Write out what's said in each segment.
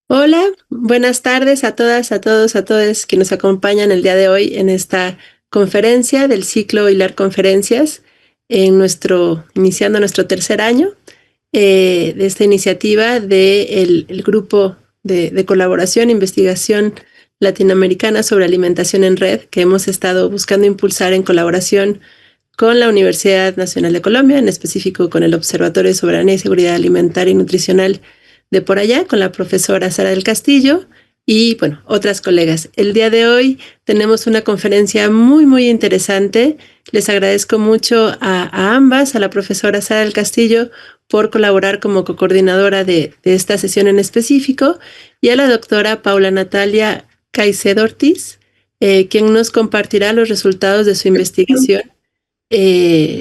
Hola, buenas tardes a todas, a todos, a todos que nos acompañan el día de hoy en esta conferencia del ciclo Hilar Conferencias, iniciando nuestro tercer año de esta iniciativa del grupo de colaboración e investigación latinoamericana sobre alimentación en red que hemos estado buscando impulsar en colaboración con la Universidad Nacional de Colombia, en específico con el Observatorio de Soberanía y Seguridad Alimentaria y Nutricional de por allá, con la profesora Sara del Castillo y, bueno, otras colegas. El día de hoy tenemos una conferencia muy interesante. Les agradezco mucho a ambas, a la profesora Sara del Castillo por colaborar como coordinadora de esta sesión en específico, y a la doctora Paula Natalia Caicedo Ortiz, quien nos compartirá los resultados de su investigación.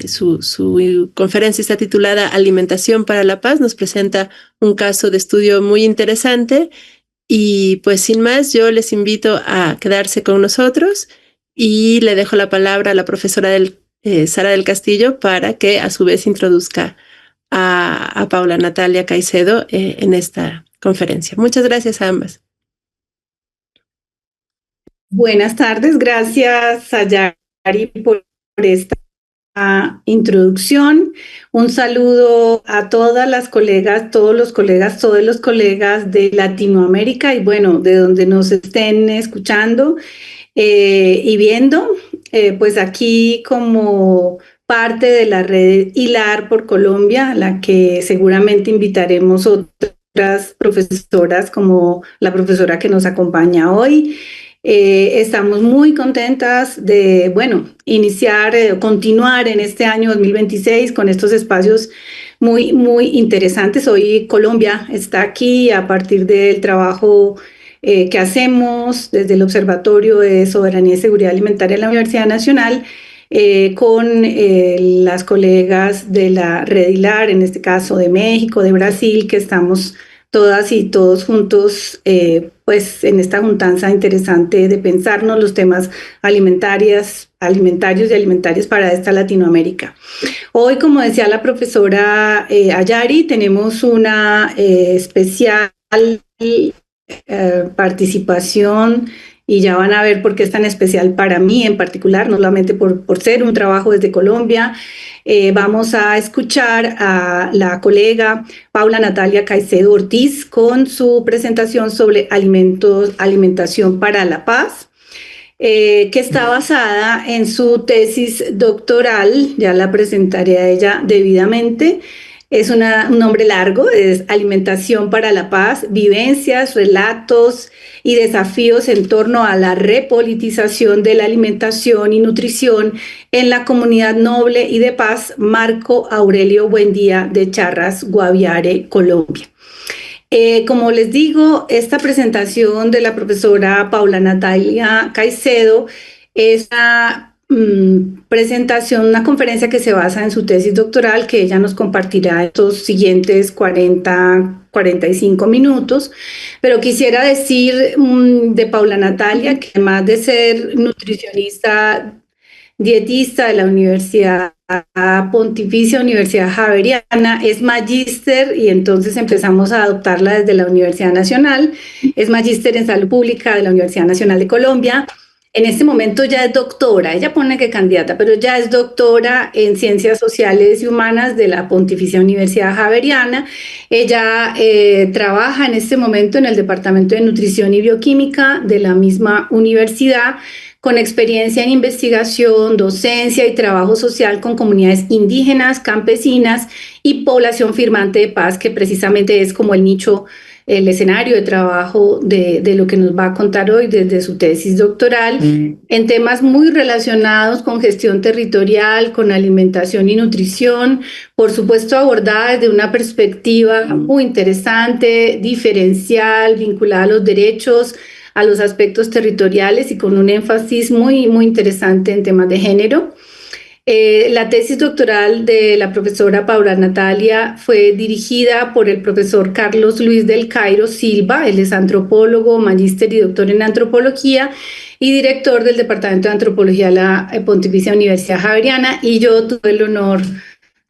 Su conferencia está titulada Alimentación para la Paz. Nos presenta un caso de estudio muy interesante y, pues, sin más, yo les invito a quedarse con nosotros y le dejo la palabra a la profesora Sara del Castillo para que a su vez introduzca a Paula Natalia Caicedo en esta conferencia. Muchas gracias a ambas. Buenas tardes, gracias a Yari por esta introducción. Un saludo a todas las colegas, todos los colegas de Latinoamérica y, bueno, de donde nos estén escuchando y viendo. Pues aquí como parte de la red Hilar por Colombia, a la que seguramente invitaremos otras profesoras como la profesora que nos acompaña hoy. Estamos muy contentas de, bueno, continuar en este año 2026 con estos espacios muy interesantes. Hoy Colombia está aquí a partir del trabajo que hacemos desde el Observatorio de Soberanía y Seguridad Alimentaria de la Universidad Nacional con las colegas de la Red Hilar, en este caso de México, de Brasil, que estamos todas y todos juntos pues en esta juntanza interesante de pensarnos los temas alimentarios y alimentarios para esta Latinoamérica. Hoy, como decía la profesora Ayari, tenemos una especial participación, y ya van a ver por qué es tan especial para mí en particular, no solamente por ser un trabajo desde Colombia. Vamos a escuchar a la colega Paula Natalia Caicedo Ortiz con su presentación sobre alimentación para la paz, que está basada en su tesis doctoral. Ya la presentaré a ella debidamente. Es un nombre largo, es Alimentación para la Paz, vivencias, relatos y desafíos en torno a la repolitización de la alimentación y nutrición en la comunidad noble y de paz, Marco Aurelio Buendía de Charras, Guaviare, Colombia. Como les digo, esta presentación de la profesora Paula Natalia Caicedo es una conferencia que se basa en su tesis doctoral, que ella nos compartirá estos siguientes 45 minutos. Pero quisiera decir de Paula Natalia que, además de ser nutricionista, dietista de la Universidad Pontificia Universidad Javeriana, es magíster, y entonces empezamos a adoptarla desde la Universidad Nacional. Es magíster en Salud Pública de la Universidad Nacional de Colombia. En este momento ya es doctora, ella pone que candidata, pero ya es doctora en Ciencias Sociales y Humanas de la Pontificia Universidad Javeriana. Ella trabaja en este momento en el Departamento de Nutrición y Bioquímica de la misma universidad, con experiencia en investigación, docencia y trabajo social con comunidades indígenas, campesinas y población firmante de paz, que precisamente es como el nicho, el escenario de trabajo de lo que nos va a contar hoy desde su tesis doctoral, en temas muy relacionados con gestión territorial, con alimentación y nutrición, por supuesto abordada desde una perspectiva muy interesante, diferencial, vinculada a los derechos, a los aspectos territoriales y con un énfasis muy interesante en temas de género. La tesis doctoral de la profesora Paula Natalia fue dirigida por el profesor Carlos Luis del Cairo Silva. Él es antropólogo, magíster y doctor en antropología y director del Departamento de Antropología de la Pontificia Universidad Javeriana, y yo tuve el honor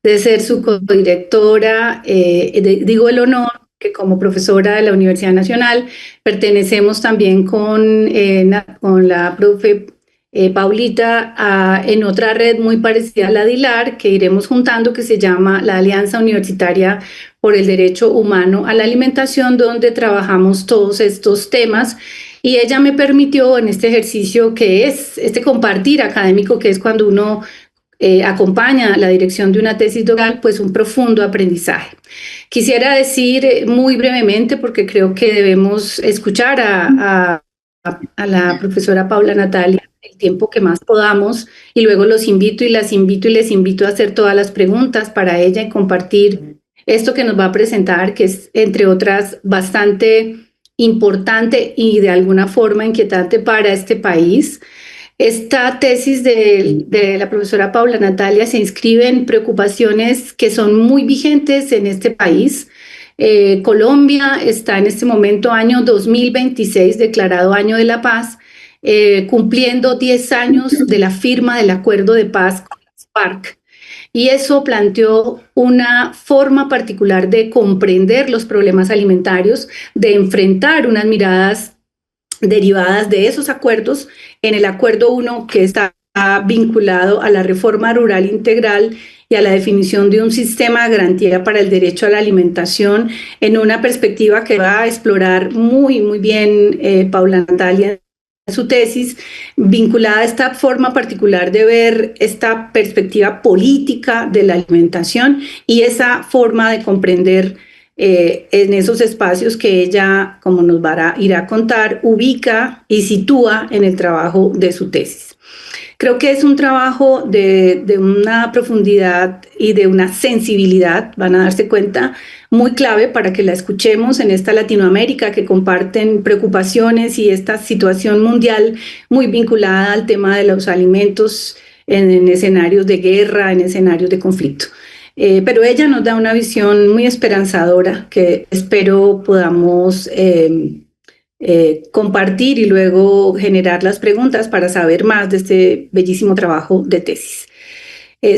de ser su codirectora. Digo el honor que como profesora de la Universidad Nacional pertenecemos también con la profe Paulita en otra red muy parecida a la DILAR que iremos juntando, que se llama la Alianza Universitaria por el Derecho Humano a la Alimentación, donde trabajamos todos estos temas. Y ella me permitió en este ejercicio que es este compartir académico, que es cuando uno acompaña la dirección de una tesis doctoral, pues un profundo aprendizaje. Quisiera decir muy brevemente, porque creo que debemos escuchar a la profesora Paula Natalia el tiempo que más podamos, y luego los invito y las invito y les invito a hacer todas las preguntas para ella y compartir esto que nos va a presentar, que es, entre otras, bastante importante y de alguna forma inquietante para este país. Esta tesis de la profesora Paula Natalia se inscribe en preocupaciones que son muy vigentes en este país. Colombia está en este momento, año 2026, declarado Año de la Paz, cumpliendo 10 años de la firma del acuerdo de paz con las FARC. Y eso planteó una forma particular de comprender los problemas alimentarios, de enfrentar unas miradas derivadas de esos acuerdos en el Acuerdo 1, que está vinculado a la reforma rural integral y a la definición de un sistema de garantía para el derecho a la alimentación, en una perspectiva que va a explorar muy bien Paula Natalia en su tesis, vinculada a esta forma particular de ver esta perspectiva política de la alimentación y esa forma de comprender en esos espacios que ella, como nos va a ir a contar, ubica y sitúa en el trabajo de su tesis. Creo que es un trabajo de una profundidad y de una sensibilidad, van a darse cuenta, muy clave para que la escuchemos en esta Latinoamérica que comparten preocupaciones y esta situación mundial muy vinculada al tema de los alimentos en escenarios de guerra, en escenarios de conflicto. Pero ella nos da una visión muy esperanzadora que espero podamos compartir y luego generar las preguntas para saber más de este bellísimo trabajo de tesis.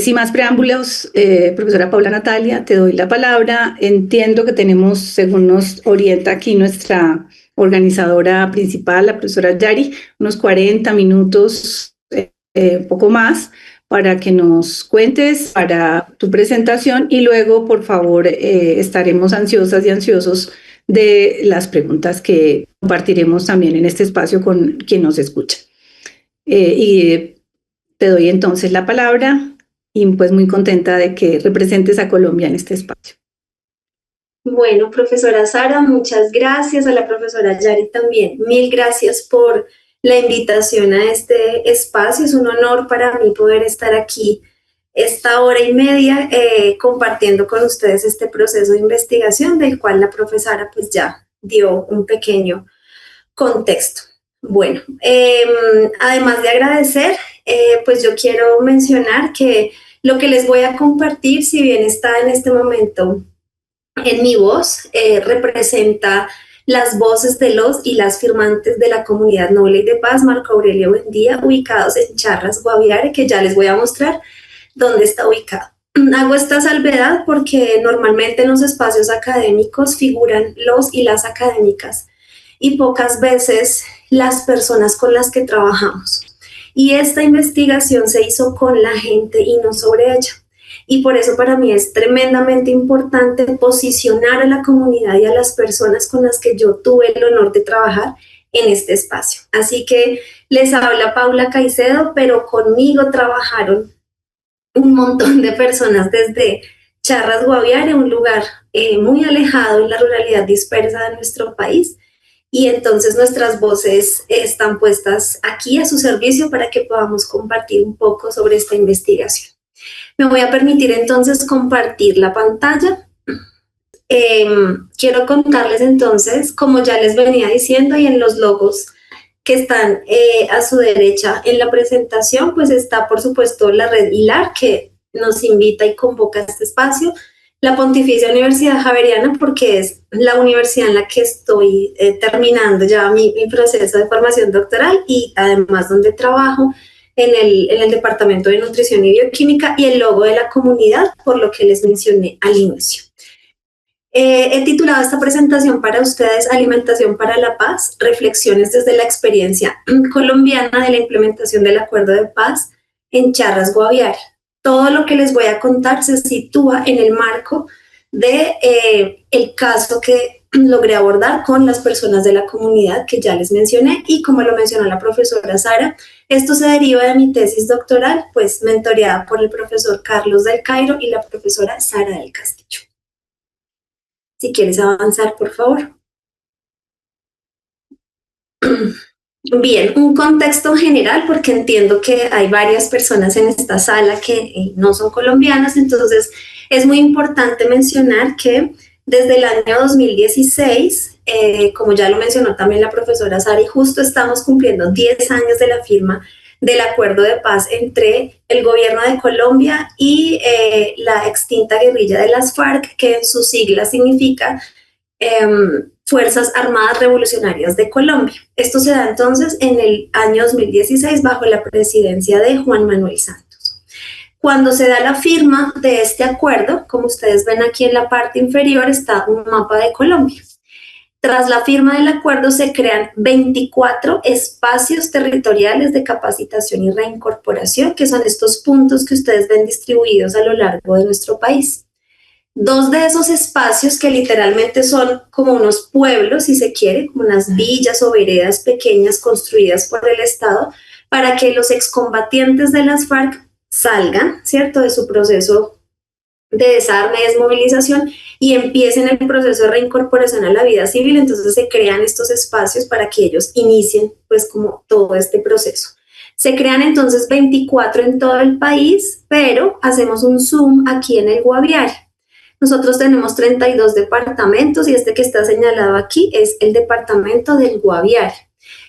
Sin más preámbulos, profesora Paula Natalia, te doy la palabra. Entiendo que tenemos, según nos orienta aquí nuestra organizadora principal, la profesora Yari, unos 40 minutos, poco más, para que nos cuentes para tu presentación y luego, por favor, estaremos ansiosas y ansiosos de las preguntas que compartiremos también en este espacio con quien nos escucha. Y te doy entonces la palabra y pues muy contenta de que representes a Colombia en este espacio. Bueno, profesora Sara, muchas gracias. A la profesora Yari también. Mil gracias por la invitación a este espacio. Es un honor para mí poder estar aquí esta hora y media compartiendo con ustedes este proceso de investigación del cual la profesora pues ya dio un pequeño contexto. Bueno, además de agradecer, pues yo quiero mencionar que lo que les voy a compartir, si bien está en este momento en mi voz, representa las voces de los y las firmantes de la Comunidad Noble y de Paz Marco Aurelio Buendía, ubicados en Charras, Guaviare, que ya les voy a mostrar dónde está ubicado. Hago esta salvedad porque normalmente en los espacios académicos figuran los y las académicas y pocas veces las personas con las que trabajamos. Y esta investigación se hizo con la gente y no sobre ella. Y por eso para mí es tremendamente importante posicionar a la comunidad y a las personas con las que yo tuve el honor de trabajar en este espacio. Así que les habla Paula Caicedo, pero conmigo trabajaron un montón de personas desde Charras Guaviare, un lugar muy alejado en la ruralidad dispersa de nuestro país. Y entonces nuestras voces están puestas aquí a su servicio para que podamos compartir un poco sobre esta investigación. Me voy a permitir entonces compartir la pantalla. Quiero contarles entonces, como ya les venía diciendo, y en los logos que están a su derecha en la presentación, pues está por supuesto la red HILAR, que nos invita y convoca a este espacio, la Pontificia Universidad Javeriana, porque es la universidad en la que estoy terminando ya mi proceso de formación doctoral y además donde trabajo en el Departamento de Nutrición y Bioquímica, y el logo de la comunidad, por lo que les mencioné al inicio. He titulado esta presentación para ustedes Alimentación para la Paz, reflexiones desde la experiencia colombiana de la implementación del Acuerdo de Paz en Charras Guaviare. Todo lo que les voy a contar se sitúa en el marco de el caso que logré abordar con las personas de la comunidad que ya les mencioné, y como lo mencionó la profesora Sara, esto se deriva de mi tesis doctoral, pues mentoreada por el profesor Carlos del Cairo y la profesora Sara del Castillo. Si quieres avanzar, por favor. Bien, un contexto general, porque entiendo que hay varias personas en esta sala que no son colombianas, entonces es muy importante mencionar que desde el año 2016, como ya lo mencionó también la profesora Sari, justo estamos cumpliendo 10 años de la firma del Acuerdo de Paz entre el gobierno de Colombia y la extinta guerrilla de las FARC, que en sus siglas significa Fuerzas Armadas Revolucionarias de Colombia. Esto se da entonces en el año 2016 bajo la presidencia de Juan Manuel Santos. Cuando se da la firma de este acuerdo, como ustedes ven aquí en la parte inferior está un mapa de Colombia. Tras la firma del acuerdo se crean 24 espacios territoriales de capacitación y reincorporación, que son estos puntos que ustedes ven distribuidos a lo largo de nuestro país. 2 de esos espacios, que literalmente son como unos pueblos, si se quiere, como unas villas o veredas pequeñas construidas por el Estado, para que los excombatientes de las FARC salgan, ¿cierto?, de su proceso de desarme, desmovilización, y empiecen el proceso de reincorporación a la vida civil. Entonces se crean estos espacios para que ellos inicien pues como todo este proceso. Se crean entonces 24 en todo el país, pero hacemos un zoom aquí en el Guaviare. Nosotros tenemos 32 departamentos y este que está señalado aquí es el departamento del Guaviare.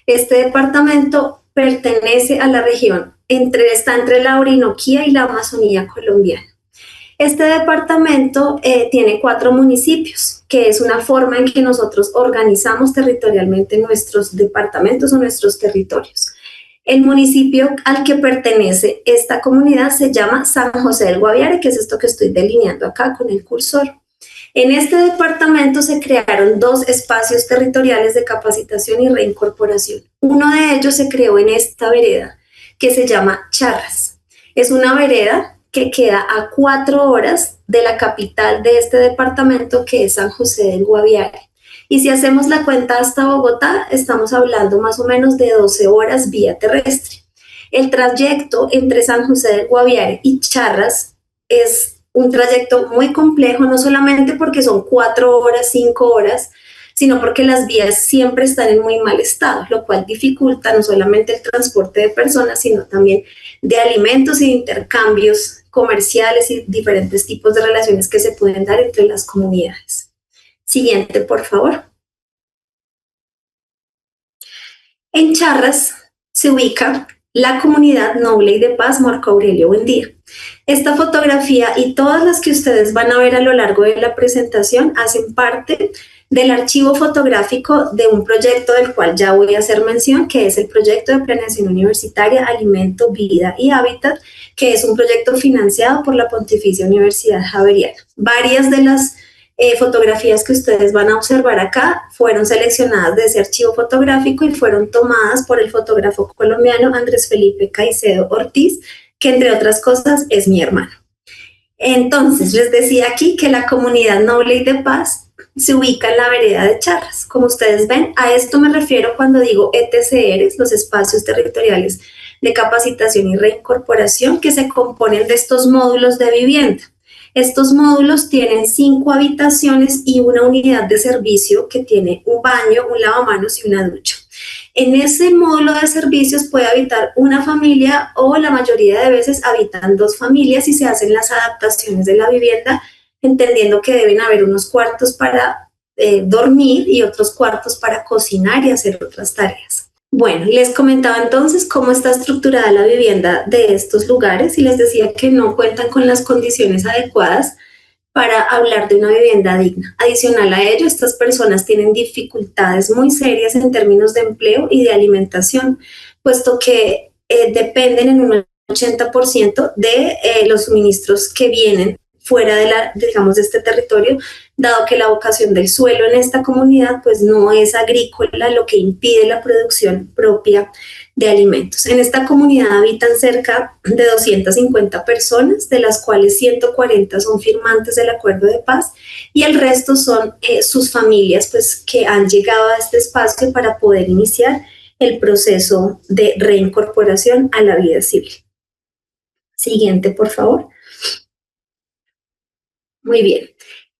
Este departamento pertenece a la región, está entre la Orinoquía y la Amazonía colombiana. Este departamento tiene 4 municipios, que es una forma en que nosotros organizamos territorialmente nuestros departamentos o nuestros territorios. El municipio al que pertenece esta comunidad se llama San José del Guaviare, que es esto que estoy delineando acá con el cursor. En este departamento se crearon 2 espacios territoriales de capacitación y reincorporación. Uno de ellos se creó en esta vereda, que se llama Charras. Es una vereda que queda a 4 horas de la capital de este departamento, que es San José del Guaviare. Y si hacemos la cuenta hasta Bogotá, estamos hablando más o menos de 12 horas vía terrestre. El trayecto entre San José del Guaviare y Charras es un trayecto muy complejo, no solamente porque son 4 horas, 5 horas, sino porque las vías siempre están en muy mal estado, lo cual dificulta no solamente el transporte de personas, sino también de alimentos y de intercambios comerciales y diferentes tipos de relaciones que se pueden dar entre las comunidades. Siguiente, por favor. En Charras se ubica la comunidad noble y de paz Marco Aurelio Buendía. Esta fotografía y todas las que ustedes van a ver a lo largo de la presentación hacen parte del archivo fotográfico de un proyecto del cual ya voy a hacer mención, que es el proyecto de planeación universitaria Alimento, Vida y Hábitat, que es un proyecto financiado por la Pontificia Universidad Javeriana. Varias de las fotografías que ustedes van a observar acá fueron seleccionadas de ese archivo fotográfico y fueron tomadas por el fotógrafo colombiano Andrés Felipe Caicedo Ortiz, que entre otras cosas es mi hermano. Entonces, les decía aquí que la comunidad noble y de paz se ubica en la vereda de Charras. Como ustedes ven, a esto me refiero cuando digo ETCRs, los espacios territoriales de capacitación y reincorporación, que se componen de estos módulos de vivienda. Estos módulos tienen 5 habitaciones y una unidad de servicio que tiene un baño, un lavamanos y una ducha. En ese módulo de servicios puede habitar una familia o la mayoría de veces habitan 2 familias y se hacen las adaptaciones de la vivienda, entendiendo que deben haber unos cuartos para dormir y otros cuartos para cocinar y hacer otras tareas. Bueno, les comentaba entonces cómo está estructurada la vivienda de estos lugares y les decía que no cuentan con las condiciones adecuadas para hablar de una vivienda digna. Adicional a ello, estas personas tienen dificultades muy serias en términos de empleo y de alimentación, puesto que dependen en un 80% de los suministros que vienen fuera digamos, de este territorio, dado que la vocación del suelo en esta comunidad pues no es agrícola, lo que impide la producción propia de alimentos. En esta comunidad habitan cerca de 250 personas, de las cuales 140 son firmantes del acuerdo de paz y el resto son sus familias pues, que han llegado a este espacio para poder iniciar el proceso de reincorporación a la vida civil. Siguiente, por favor. Muy bien.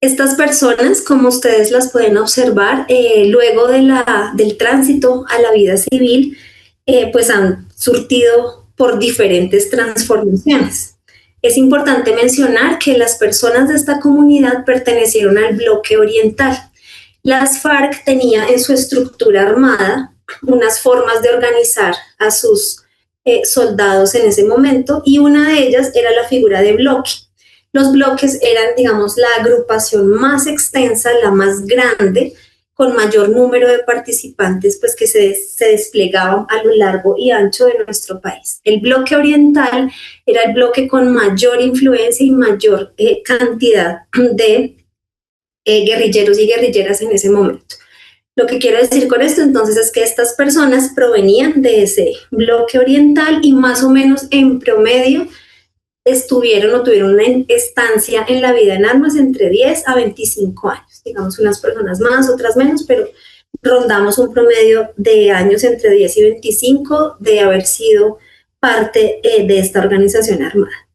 Estas personas, como ustedes las pueden observar, luego del tránsito a la vida civil, pues han surtido por diferentes transformaciones. Es importante mencionar que las personas de esta comunidad pertenecieron al bloque oriental. Las FARC tenía en su estructura armada unas formas de organizar a sus soldados en ese momento y una de ellas era la figura de bloque. Los bloques eran, digamos, la agrupación más extensa, la más grande, con mayor número de participantes pues, que se desplegaban a lo largo y ancho de nuestro país. El bloque oriental era el bloque con mayor influencia y mayor cantidad de guerrilleros y guerrilleras en ese momento. Lo que quiero decir con esto entonces es que estas personas provenían de ese bloque oriental y más o menos en promedio estuvieron o tuvieron una estancia en la vida en armas entre 10 a 25 años. Digamos, unas personas más, otras menos, pero rondamos un promedio de años entre 10 y 25 de haber sido parte de esta organización armada.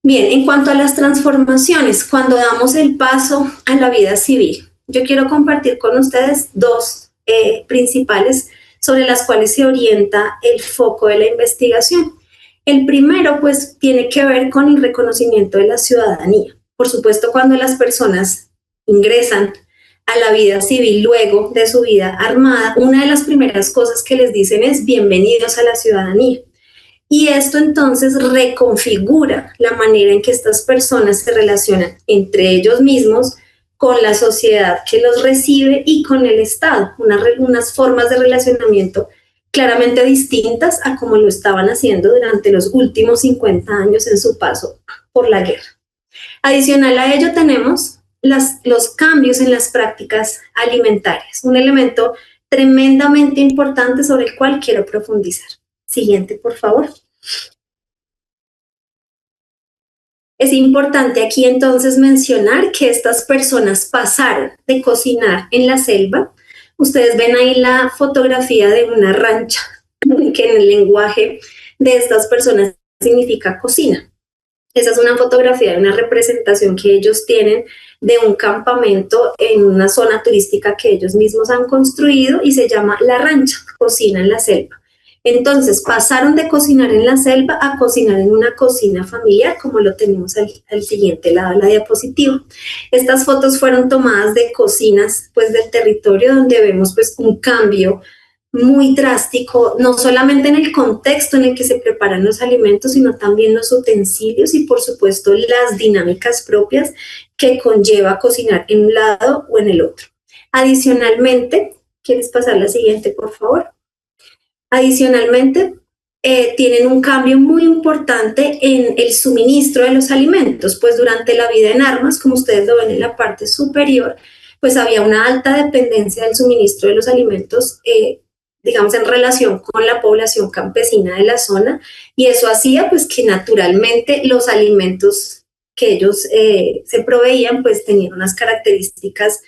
Bien, en cuanto a las transformaciones, cuando damos el paso a la vida civil, yo quiero compartir con ustedes dos principales sobre las cuales se orienta el foco de la investigación. El primero, pues, tiene que ver con el reconocimiento de la ciudadanía. Por supuesto, cuando las personas ingresan a la vida civil luego de su vida armada, una de las primeras cosas que les dicen es bienvenidos a la ciudadanía. Y esto entonces reconfigura la manera en que estas personas se relacionan entre ellos mismos, con la sociedad que los recibe y con el Estado, unas formas de relacionamiento claramente distintas a como lo estaban haciendo durante los últimos 50 años en su paso por la guerra. Adicional a ello tenemos los cambios en las prácticas alimentarias, un elemento tremendamente importante sobre el cual quiero profundizar. Siguiente, por favor. Es importante aquí entonces mencionar que estas personas pasaron de cocinar en la selva. Ustedes ven ahí la fotografía de una rancha, que en el lenguaje de estas personas significa cocina. Esa es una fotografía de una representación que ellos tienen de un campamento en una zona turística que ellos mismos han construido y se llama La Rancha, cocina en la selva. Entonces pasaron de cocinar en la selva a cocinar en una cocina familiar, como lo tenemos al siguiente lado de la diapositiva. Estas fotos fueron tomadas de cocinas pues, del territorio donde vemos pues, un cambio muy drástico, no solamente en el contexto en el que se preparan los alimentos, sino también los utensilios y por supuesto las dinámicas propias que conlleva cocinar en un lado o en el otro. Adicionalmente, ¿quieres pasar la siguiente, por favor? Adicionalmente, tienen un cambio muy importante en el suministro de los alimentos, pues durante la vida en armas, como ustedes lo ven en la parte superior, pues había una alta dependencia del suministro de los alimentos, digamos, en relación con la población campesina de la zona, y eso hacía pues que naturalmente los alimentos que ellos se proveían pues tenían unas características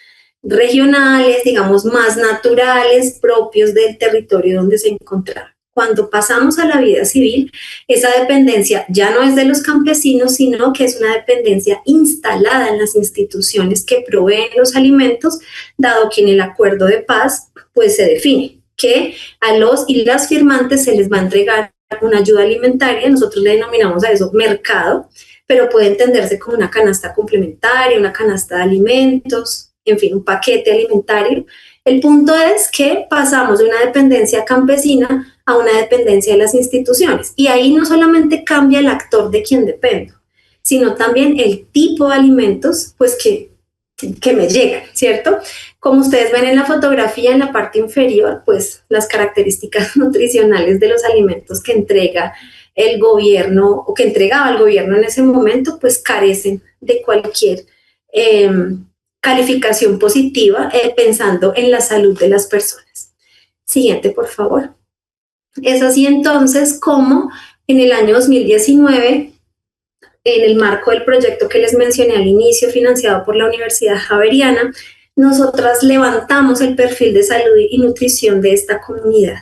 regionales, digamos, más naturales, propios del territorio donde se encontraban. Cuando pasamos a la vida civil, esa dependencia ya no es de los campesinos, sino que es una dependencia instalada en las instituciones que proveen los alimentos, dado que en el acuerdo de paz, pues se define que a los y las firmantes se les va a entregar una ayuda alimentaria, nosotros le denominamos a eso mercado, pero puede entenderse como una canasta complementaria, una canasta de alimentos, en fin, un paquete alimentario. El punto es que pasamos de una dependencia campesina a una dependencia de las instituciones. Y ahí no solamente cambia el actor de quien dependo, sino también el tipo de alimentos pues que me llegan, ¿cierto? Como ustedes ven en la fotografía, en la parte inferior, pues las características nutricionales de los alimentos que entrega el gobierno o que entregaba el gobierno en ese momento, pues carecen de cualquier calificación positiva pensando en la salud de las personas. Siguiente, por favor. Es así entonces como en el año 2019, en el marco del proyecto que les mencioné al inicio, financiado por la Universidad Javeriana, nosotras levantamos el perfil de salud y nutrición de esta comunidad.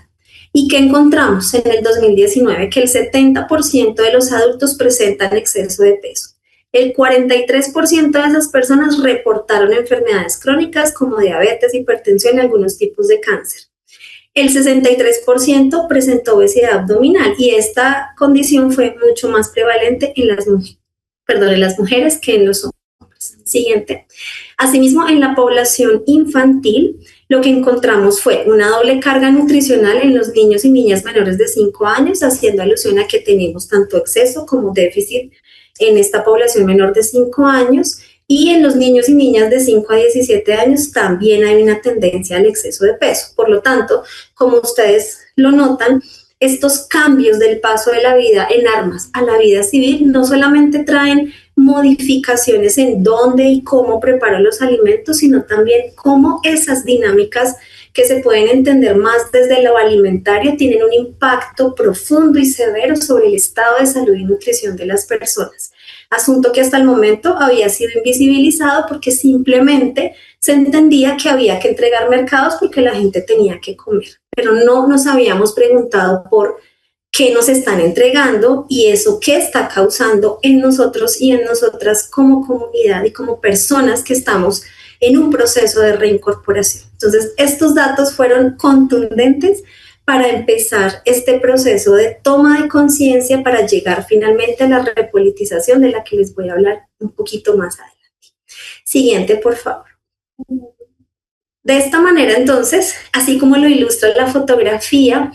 ¿Y qué encontramos en el 2019? Que el 70% de los adultos presentan exceso de peso. El 43% de esas personas reportaron enfermedades crónicas como diabetes, hipertensión y algunos tipos de cáncer. El 63% presentó obesidad abdominal y esta condición fue mucho más prevalente en las mujeres que en los hombres. Siguiente. Asimismo, en la población infantil, lo que encontramos fue una doble carga nutricional en los niños y niñas menores de 5 años, haciendo alusión a que tenemos tanto exceso como déficit en esta población menor de 5 años. Y en los niños y niñas de 5 a 17 años también hay una tendencia al exceso de peso. Por lo tanto, como ustedes lo notan, estos cambios del paso de la vida en armas a la vida civil no solamente traen modificaciones en dónde y cómo preparo los alimentos, sino también cómo esas dinámicas que se pueden entender más desde lo alimentario tienen un impacto profundo y severo sobre el estado de salud y nutrición de las personas. Asunto que hasta el momento había sido invisibilizado porque simplemente se entendía que había que entregar mercados porque la gente tenía que comer, pero no nos habíamos preguntado por qué nos están entregando y eso qué está causando en nosotros y en nosotras como comunidad y como personas que estamos en un proceso de reincorporación. Entonces, estos datos fueron contundentes para empezar este proceso de toma de conciencia para llegar finalmente a la repolitización de la que les voy a hablar un poquito más adelante. Siguiente, por favor. De esta manera, entonces, así como lo ilustra la fotografía,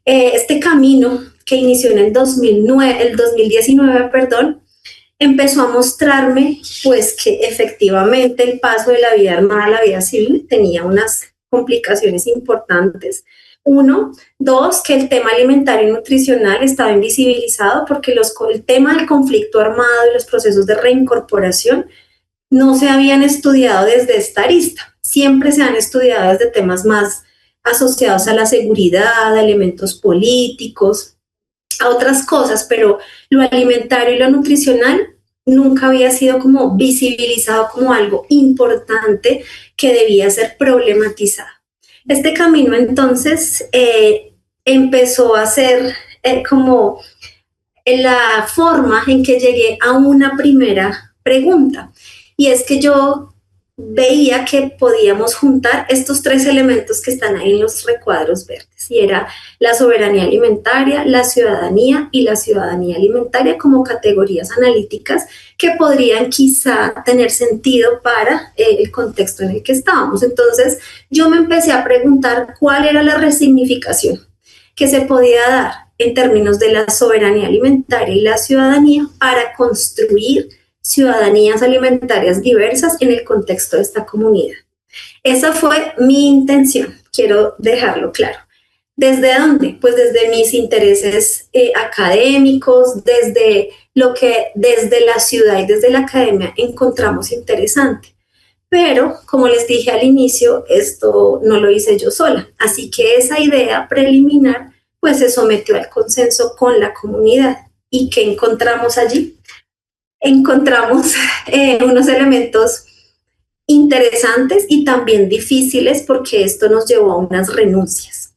este camino que inició en el 2019, empezó a mostrarme pues que efectivamente el paso de la vida armada a la vida civil tenía unas complicaciones importantes. 1, 2, que el tema alimentario y nutricional estaba invisibilizado porque el tema del conflicto armado y los procesos de reincorporación no se habían estudiado desde esta arista. Siempre se han estudiado desde temas más asociados a la seguridad, a elementos políticos, a otras cosas, pero lo alimentario y lo nutricional nunca había sido como visibilizado como algo importante que debía ser problematizado. Este camino entonces empezó a ser como la forma en que llegué a una primera pregunta, y es que yo veía que podíamos juntar estos 3 elementos que están ahí en los recuadros verdes, y era la soberanía alimentaria, la ciudadanía y la ciudadanía alimentaria como categorías analíticas que podrían quizá tener sentido para el contexto en el que estábamos. Entonces yo me empecé a preguntar cuál era la resignificación que se podía dar en términos de la soberanía alimentaria y la ciudadanía para construir ciudadanías alimentarias diversas en el contexto de esta comunidad. Esa fue mi intención, quiero dejarlo claro. ¿Desde dónde? Pues desde mis intereses académicos, desde lo que desde la ciudad y desde la academia encontramos interesante. Pero, como les dije al inicio, esto no lo hice yo sola. Así que esa idea preliminar pues se sometió al consenso con la comunidad. ¿Y qué encontramos allí? Encontramos unos elementos interesantes y también difíciles porque esto nos llevó a unas renuncias.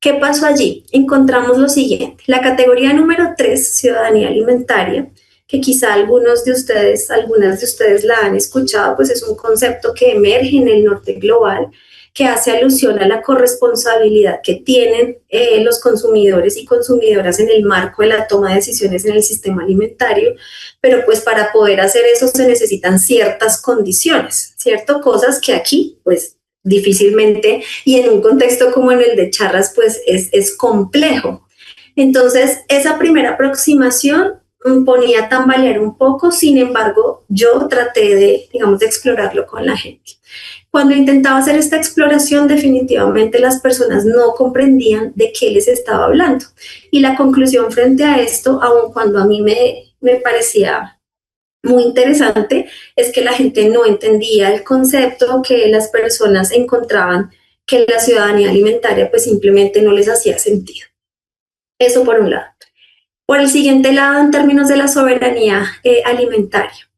¿Qué pasó allí? Encontramos lo siguiente. La categoría número 3, ciudadanía alimentaria, que quizá algunas de ustedes la han escuchado, pues es un concepto que emerge en el norte global, que hace alusión a la corresponsabilidad que tienen los consumidores y consumidoras en el marco de la toma de decisiones en el sistema alimentario, pero pues para poder hacer eso se necesitan ciertas condiciones, ¿cierto? Cosas que aquí pues difícilmente, y en un contexto como en el de Charras pues es complejo. Entonces esa primera aproximación ponía a tambalear un poco, sin embargo, yo traté de, digamos, de explorarlo con la gente. Cuando intentaba hacer esta exploración, definitivamente las personas no comprendían de qué les estaba hablando. Y la conclusión frente a esto, aun cuando a mí me parecía muy interesante, es que la gente no entendía el concepto, que las personas encontraban que la ciudadanía alimentaria pues simplemente no les hacía sentido. Eso por un lado. Por el siguiente lado, en términos de la soberanía alimentaria.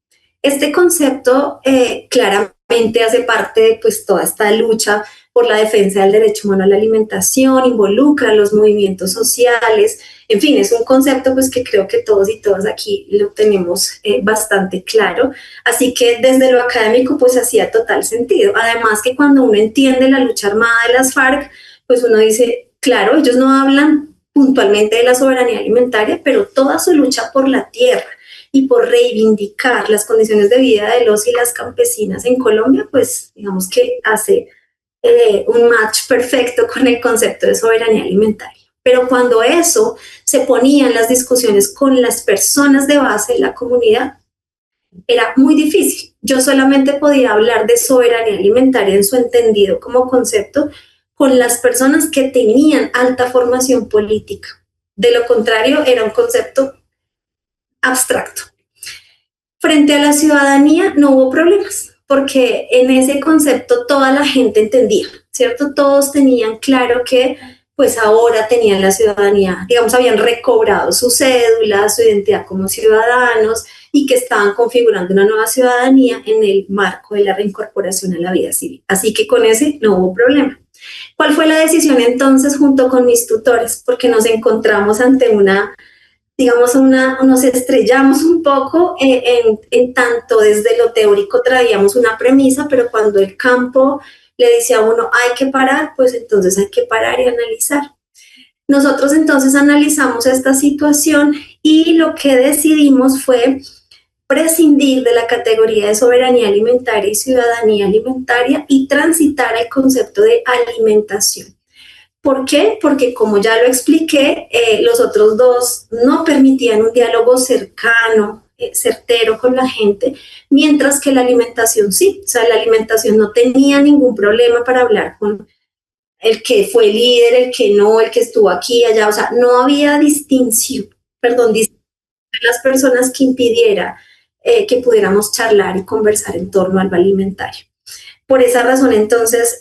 Este concepto claramente hace parte de pues, toda esta lucha por la defensa del derecho humano a la alimentación, involucra los movimientos sociales, en fin, es un concepto pues, que creo que todos y todas aquí lo tenemos bastante claro, así que desde lo académico pues hacía total sentido. Además que cuando uno entiende la lucha armada de las FARC, pues uno dice, claro, ellos no hablan puntualmente de la soberanía alimentaria, pero toda su lucha por la tierra y por reivindicar las condiciones de vida de los y las campesinas en Colombia, pues digamos que hace un match perfecto con el concepto de soberanía alimentaria. Pero cuando eso se ponía en las discusiones con las personas de base de la comunidad, era muy difícil. Yo solamente podía hablar de soberanía alimentaria en su entendido como concepto con las personas que tenían alta formación política. De lo contrario, era un concepto abstracto. Frente a la ciudadanía no hubo problemas, porque en ese concepto toda la gente entendía, ¿cierto? Todos tenían claro que pues ahora tenían la ciudadanía, digamos, habían recobrado su cédula, su identidad como ciudadanos y que estaban configurando una nueva ciudadanía en el marco de la reincorporación a la vida civil. Así que con ese no hubo problema. ¿Cuál fue la decisión entonces junto con mis tutores? Porque nos encontramos ante nos estrellamos un poco en tanto desde lo teórico traíamos una premisa, pero cuando el campo le dice a uno hay que parar, pues entonces hay que parar y analizar. Nosotros entonces analizamos esta situación y lo que decidimos fue prescindir de la categoría de soberanía alimentaria y ciudadanía alimentaria y transitar al concepto de alimentación. ¿Por qué? Porque como ya lo expliqué, los otros dos no permitían un diálogo cercano, certero con la gente, mientras que la alimentación sí. O sea, la alimentación no tenía ningún problema para hablar con el que fue líder, el que no, el que estuvo aquí, allá. O sea, no había distinción de las personas que impidiera que pudiéramos charlar y conversar en torno al alimentario. Por esa razón, entonces,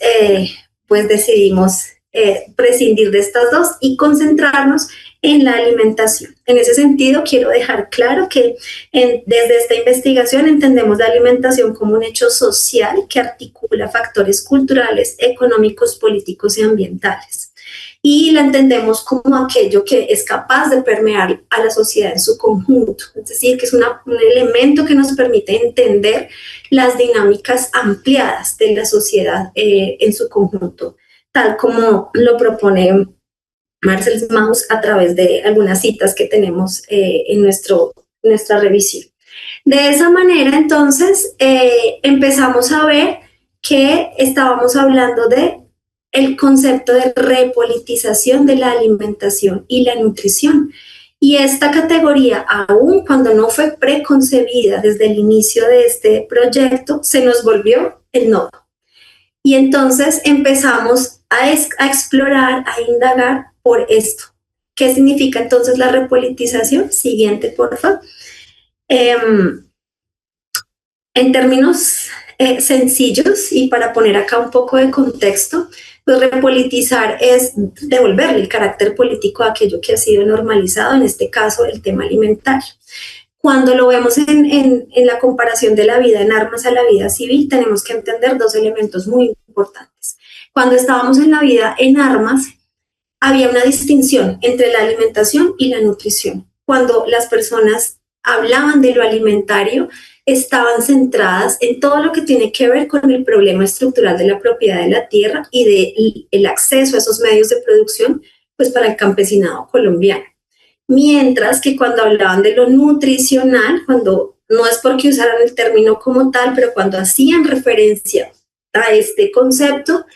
pues decidimos prescindir de estas dos y concentrarnos en la alimentación. En ese sentido, quiero dejar claro que desde esta investigación entendemos la alimentación como un hecho social que articula factores culturales, económicos, políticos y ambientales. Y la entendemos como aquello que es capaz de permear a la sociedad en su conjunto, es decir, que es un elemento que nos permite entender las dinámicas ampliadas de la sociedad en su conjunto, tal como lo propone Marcel Mauss a través de algunas citas que tenemos en nuestra revisión. De esa manera, entonces, empezamos a ver que estábamos hablando de el concepto de repolitización de la alimentación y la nutrición. Y esta categoría, aun cuando no fue preconcebida desde el inicio de este proyecto, se nos volvió el nodo. Y entonces empezamos a explorar, a indagar por esto. ¿Qué significa entonces la repolitización? Siguiente, por favor. En términos sencillos y para poner acá un poco de contexto, pues repolitizar es devolverle el carácter político a aquello que ha sido normalizado, en este caso el tema alimentario. Cuando lo vemos en la comparación de la vida en armas a la vida civil, tenemos que entender dos elementos muy importantes. Cuando estábamos en la vida en armas, había una distinción entre la alimentación y la nutrición. Cuando las personas hablaban de lo alimentario, estaban centradas en todo lo que tiene que ver con el problema estructural de la propiedad de la tierra y del acceso a esos medios de producción, pues para el campesinado colombiano. Mientras que cuando hablaban de lo nutricional, cuando no es porque usaran el término como tal, pero cuando hacían referencia a este concepto,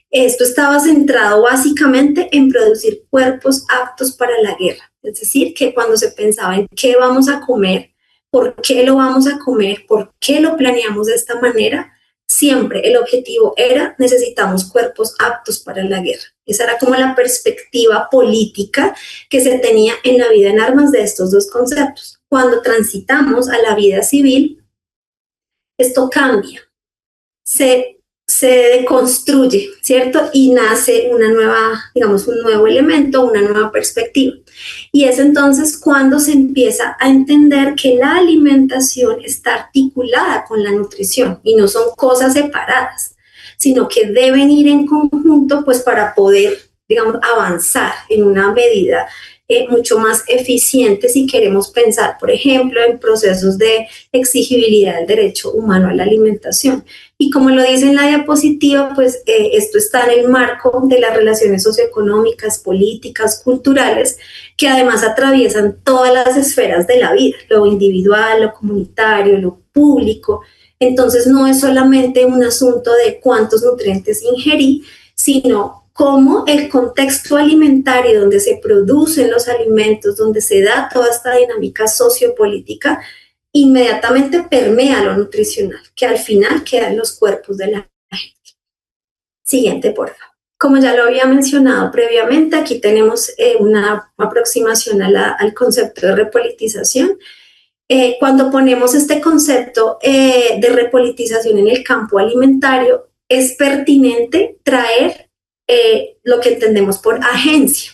esto estaba centrado básicamente en producir cuerpos aptos para la guerra. Es decir, que cuando se pensaba en qué vamos a comer, por qué lo vamos a comer, por qué lo planeamos de esta manera, siempre el objetivo era necesitamos cuerpos aptos para la guerra. Esa era como la perspectiva política que se tenía en la vida en armas de estos dos conceptos. Cuando transitamos a la vida civil, esto cambia, se deconstruye, ¿cierto? Y nace una nueva, digamos, un nuevo elemento, una nueva perspectiva. Y es entonces cuando se empieza a entender que la alimentación está articulada con la nutrición y no son cosas separadas, sino que deben ir en conjunto, pues para poder, digamos, avanzar en una medida mucho más eficiente si queremos pensar, por ejemplo, en procesos de exigibilidad del derecho humano a la alimentación. Y como lo dice en la diapositiva, pues esto está en el marco de las relaciones socioeconómicas, políticas, culturales, que además atraviesan todas las esferas de la vida, lo individual, lo comunitario, lo público. Entonces no es solamente un asunto de cuántos nutrientes ingerí, sino cómo el contexto alimentario donde se producen los alimentos, donde se da toda esta dinámica sociopolítica, inmediatamente permea lo nutricional, que al final quedan los cuerpos de la gente. Siguiente, por favor. Como ya lo había mencionado previamente, aquí tenemos una aproximación al concepto de repolitización. Cuando ponemos este concepto de repolitización en el campo alimentario, es pertinente traer lo que entendemos por agencia.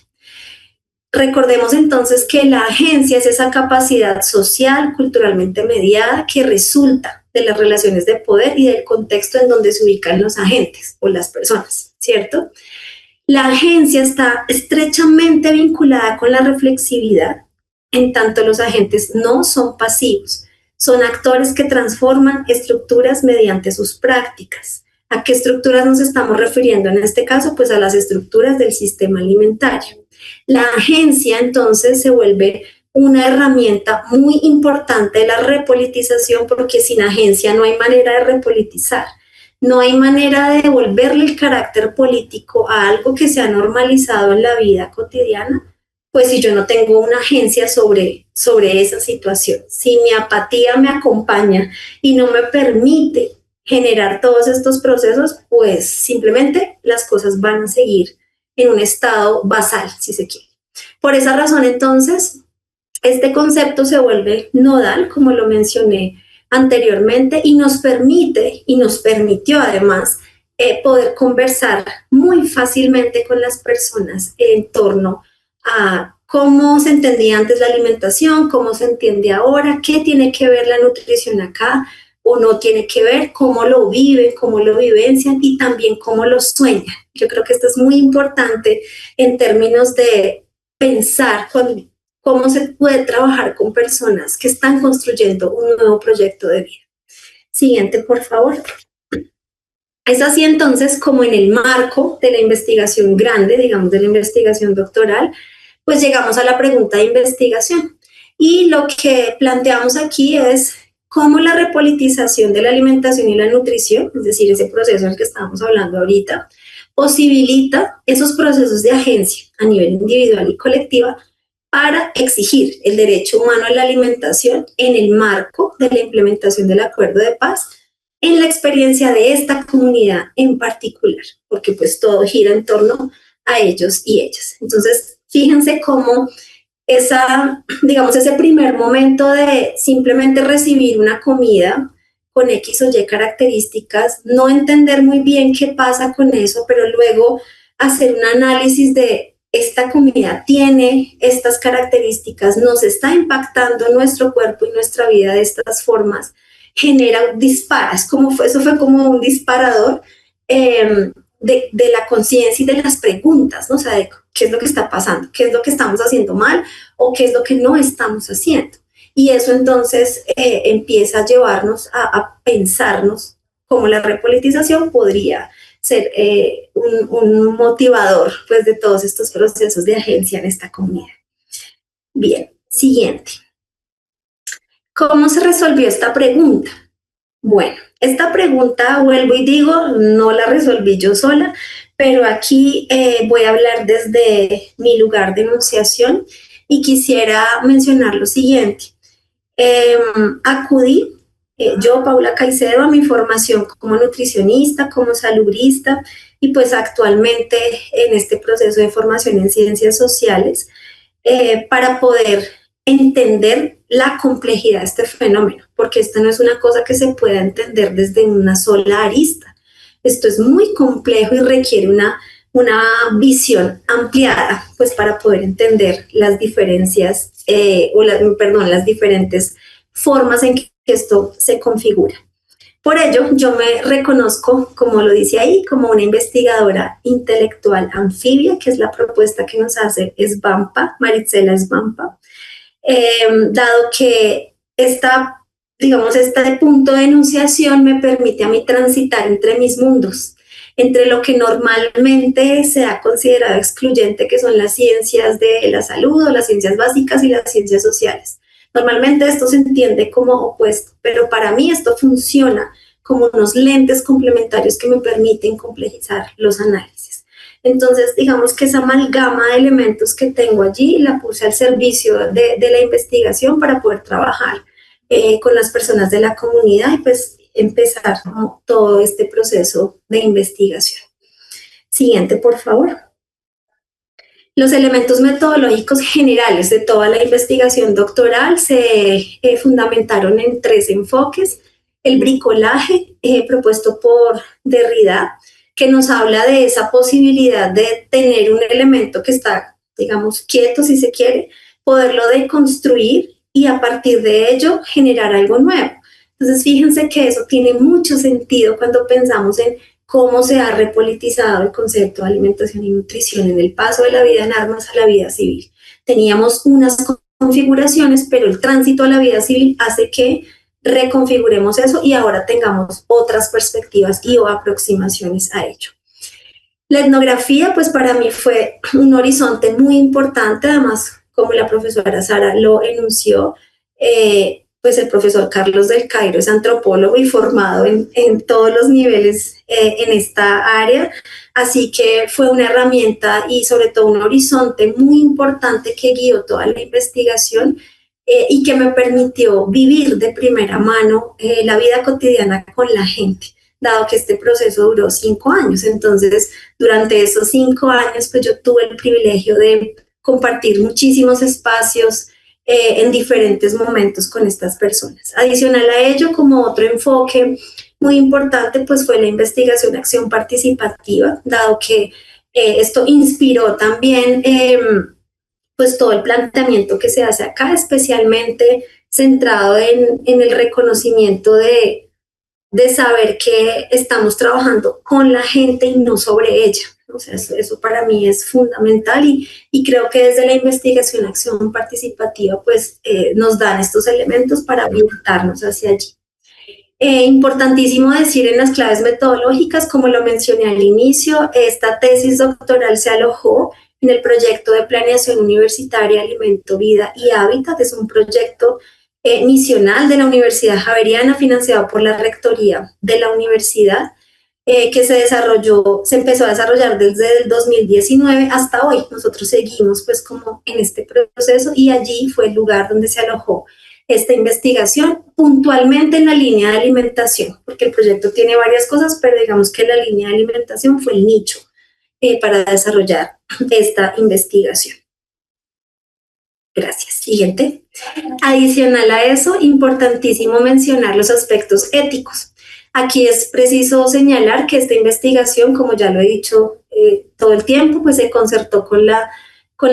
Recordemos entonces que la agencia es esa capacidad social, culturalmente mediada, que resulta de las relaciones de poder y del contexto en donde se ubican los agentes o las personas, ¿cierto? La agencia está estrechamente vinculada con la reflexividad, en tanto los agentes no son pasivos, son actores que transforman estructuras mediante sus prácticas. ¿A qué estructuras nos estamos refiriendo en este caso? Pues a las estructuras del sistema alimentario. La agencia entonces se vuelve una herramienta muy importante de la repolitización, porque sin agencia no hay manera de repolitizar, no hay manera de devolverle el carácter político a algo que se ha normalizado en la vida cotidiana, pues si yo no tengo una agencia sobre esa situación, si mi apatía me acompaña y no me permite generar todos estos procesos, pues simplemente las cosas van a seguir en un estado basal, si se quiere. Por esa razón, entonces, este concepto se vuelve nodal, como lo mencioné anteriormente, y nos permite, y nos permitió además, poder conversar muy fácilmente con las personas en torno a cómo se entendía antes la alimentación, cómo se entiende ahora, qué tiene que ver la nutrición acá, o no tiene que ver, cómo lo viven, cómo lo vivencian y también cómo lo sueñan. Yo creo que esto es muy importante en términos de pensar cómo se puede trabajar con personas que están construyendo un nuevo proyecto de vida. Siguiente, por favor. Es así entonces como en el marco de la investigación grande, digamos de la investigación doctoral, pues llegamos a la pregunta de investigación. Y lo que planteamos aquí es cómo la repolitización de la alimentación y la nutrición, es decir, ese proceso del que estamos hablando ahorita, posibilita esos procesos de agencia a nivel individual y colectiva para exigir el derecho humano a la alimentación en el marco de la implementación del acuerdo de paz en la experiencia de esta comunidad en particular, porque pues todo gira en torno a ellos y ellas. Entonces, fíjense cómo ese primer momento de simplemente recibir una comida con X o Y características, no entender muy bien qué pasa con eso, pero luego hacer un análisis de esta comida tiene estas características, nos está impactando nuestro cuerpo y nuestra vida de estas formas, disparas, eso fue como un disparador de la conciencia y de las preguntas, ¿no? O sea, de qué es lo que está pasando, qué es lo que estamos haciendo mal o qué es lo que no estamos haciendo. Y eso entonces empieza a llevarnos a pensarnos cómo la repolitización podría ser un motivador, pues, de todos estos procesos de agencia en esta comunidad. Bien, siguiente. ¿Cómo se resolvió esta pregunta? Bueno, esta pregunta, vuelvo y digo, no la resolví yo sola, pero aquí voy a hablar desde mi lugar de enunciación y quisiera mencionar lo siguiente. Acudí, yo, Paula Caicedo, a mi formación como nutricionista, como salubrista, y pues actualmente en este proceso de formación en ciencias sociales, para poder entender la complejidad de este fenómeno, porque esto no es una cosa que se pueda entender desde una sola arista. Esto es muy complejo y requiere una visión ampliada, pues para poder entender las diferencias, las diferentes formas en que esto se configura. Por ello, yo me reconozco, como lo dice ahí, como una investigadora intelectual anfibia, que es la propuesta que nos hace Svampa, Maricela Svampa, dado que este punto de enunciación me permite a mí transitar entre mis mundos, entre lo que normalmente se ha considerado excluyente, que son las ciencias de la salud o las ciencias básicas y las ciencias sociales. Normalmente esto se entiende como opuesto, pero para mí esto funciona como unos lentes complementarios que me permiten complejizar los análisis. Entonces, digamos que esa amalgama de elementos que tengo allí la puse al servicio de la investigación para poder trabajar con las personas de la comunidad y pues empezar todo este proceso de investigación. Siguiente, por favor. Los elementos metodológicos generales de toda la investigación doctoral se fundamentaron en 3 enfoques. El bricolaje, propuesto por Derrida, que nos habla de esa posibilidad de tener un elemento que está, digamos, quieto, si se quiere, poderlo deconstruir y a partir de ello generar algo nuevo. Entonces, fíjense que eso tiene mucho sentido cuando pensamos en cómo se ha repolitizado el concepto de alimentación y nutrición en el paso de la vida en armas a la vida civil. Teníamos unas configuraciones, pero el tránsito a la vida civil hace que reconfiguremos eso y ahora tengamos otras perspectivas y o aproximaciones a ello. La etnografía, pues para mí fue un horizonte muy importante, además, como la profesora Sara lo enunció, pues el profesor Carlos del Cairo es antropólogo y formado en todos los niveles en esta área, así que fue una herramienta y sobre todo un horizonte muy importante que guió toda la investigación y que me permitió vivir de primera mano la vida cotidiana con la gente, dado que este proceso duró 5 años. Entonces, durante esos 5 años, pues yo tuve el privilegio de compartir muchísimos espacios en diferentes momentos con estas personas. Adicional a ello, como otro enfoque muy importante, pues fue la investigación acción participativa, dado que esto inspiró también pues todo el planteamiento que se hace acá, especialmente centrado en el reconocimiento de saber que estamos trabajando con la gente y no sobre ella. O sea, eso para mí es fundamental y creo que desde la investigación acción participativa pues nos dan estos elementos para orientarnos hacia allí. Importantísimo decir en las claves metodológicas, como lo mencioné al inicio, esta tesis doctoral se alojó en el proyecto de planeación universitaria Alimento, Vida y Hábitat. Es un proyecto misional de la Universidad Javeriana, financiado por la Rectoría de la universidad, que se empezó a desarrollar desde el 2019 hasta hoy. Nosotros seguimos pues como en este proceso y allí fue el lugar donde se alojó esta investigación, puntualmente en la línea de alimentación, porque el proyecto tiene varias cosas, pero digamos que la línea de alimentación fue el nicho para desarrollar esta investigación. Gracias. Siguiente. Adicional a eso, importantísimo mencionar los aspectos éticos. Aquí es preciso señalar que esta investigación, como ya lo he dicho todo el tiempo, pues se concertó con la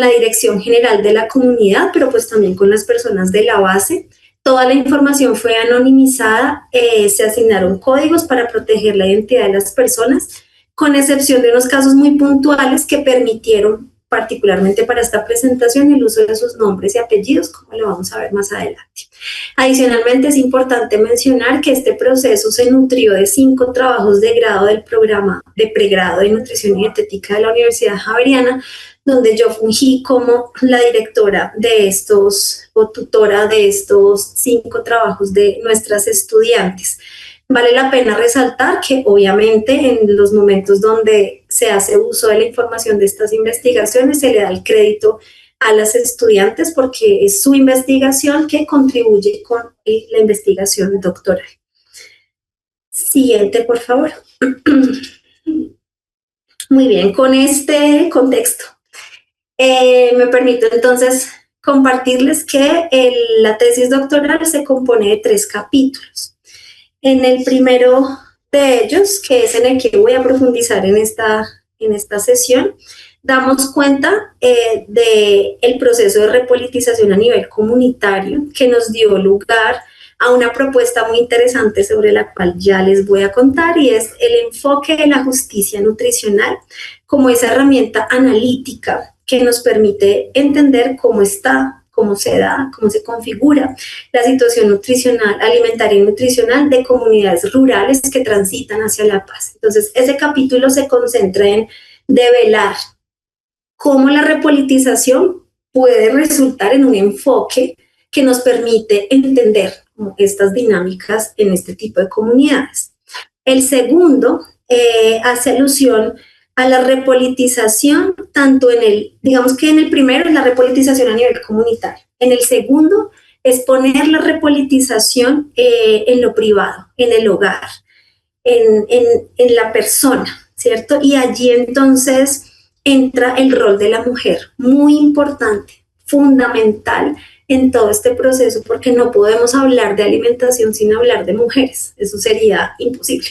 Dirección General de la Comunidad, pero pues también con las personas de la base. Toda la información fue anonimizada, se asignaron códigos para proteger la identidad de las personas, con excepción de unos casos muy puntuales que permitieron, particularmente para esta presentación, el uso de sus nombres y apellidos, como lo vamos a ver más adelante. Adicionalmente, es importante mencionar que este proceso se nutrió de 5 trabajos de grado del programa de pregrado de nutrición y dietética de la Universidad Javeriana, donde yo fungí como la directora de estos, o tutora de estos 5 trabajos de nuestras estudiantes. Vale la pena resaltar que obviamente en los momentos donde se hace uso de la información de estas investigaciones se le da el crédito a las estudiantes porque es su investigación que contribuye con la investigación doctoral. Siguiente, por favor. Muy bien, con este contexto, me permito entonces compartirles que la tesis doctoral se compone de 3 capítulos. En el primero de ellos, que es en el que voy a profundizar en esta sesión, damos cuenta del proceso de repolitización a nivel comunitario que nos dio lugar a una propuesta muy interesante sobre la cual ya les voy a contar, y es el enfoque de la justicia nutricional como esa herramienta analítica que nos permite entender cómo está, cómo se da, cómo se configura la situación nutricional, alimentaria y nutricional de comunidades rurales que transitan hacia la paz. Entonces, ese capítulo se concentra en develar cómo la repolitización puede resultar en un enfoque que nos permite entender estas dinámicas en este tipo de comunidades. El segundo hace alusión a la repolitización, tanto digamos que en el primero es la repolitización a nivel comunitario, en el segundo es poner la repolitización en lo privado, en el hogar, en la persona, ¿cierto? Y allí entonces entra el rol de la mujer, muy importante, fundamental en todo este proceso, porque no podemos hablar de alimentación sin hablar de mujeres, eso sería imposible.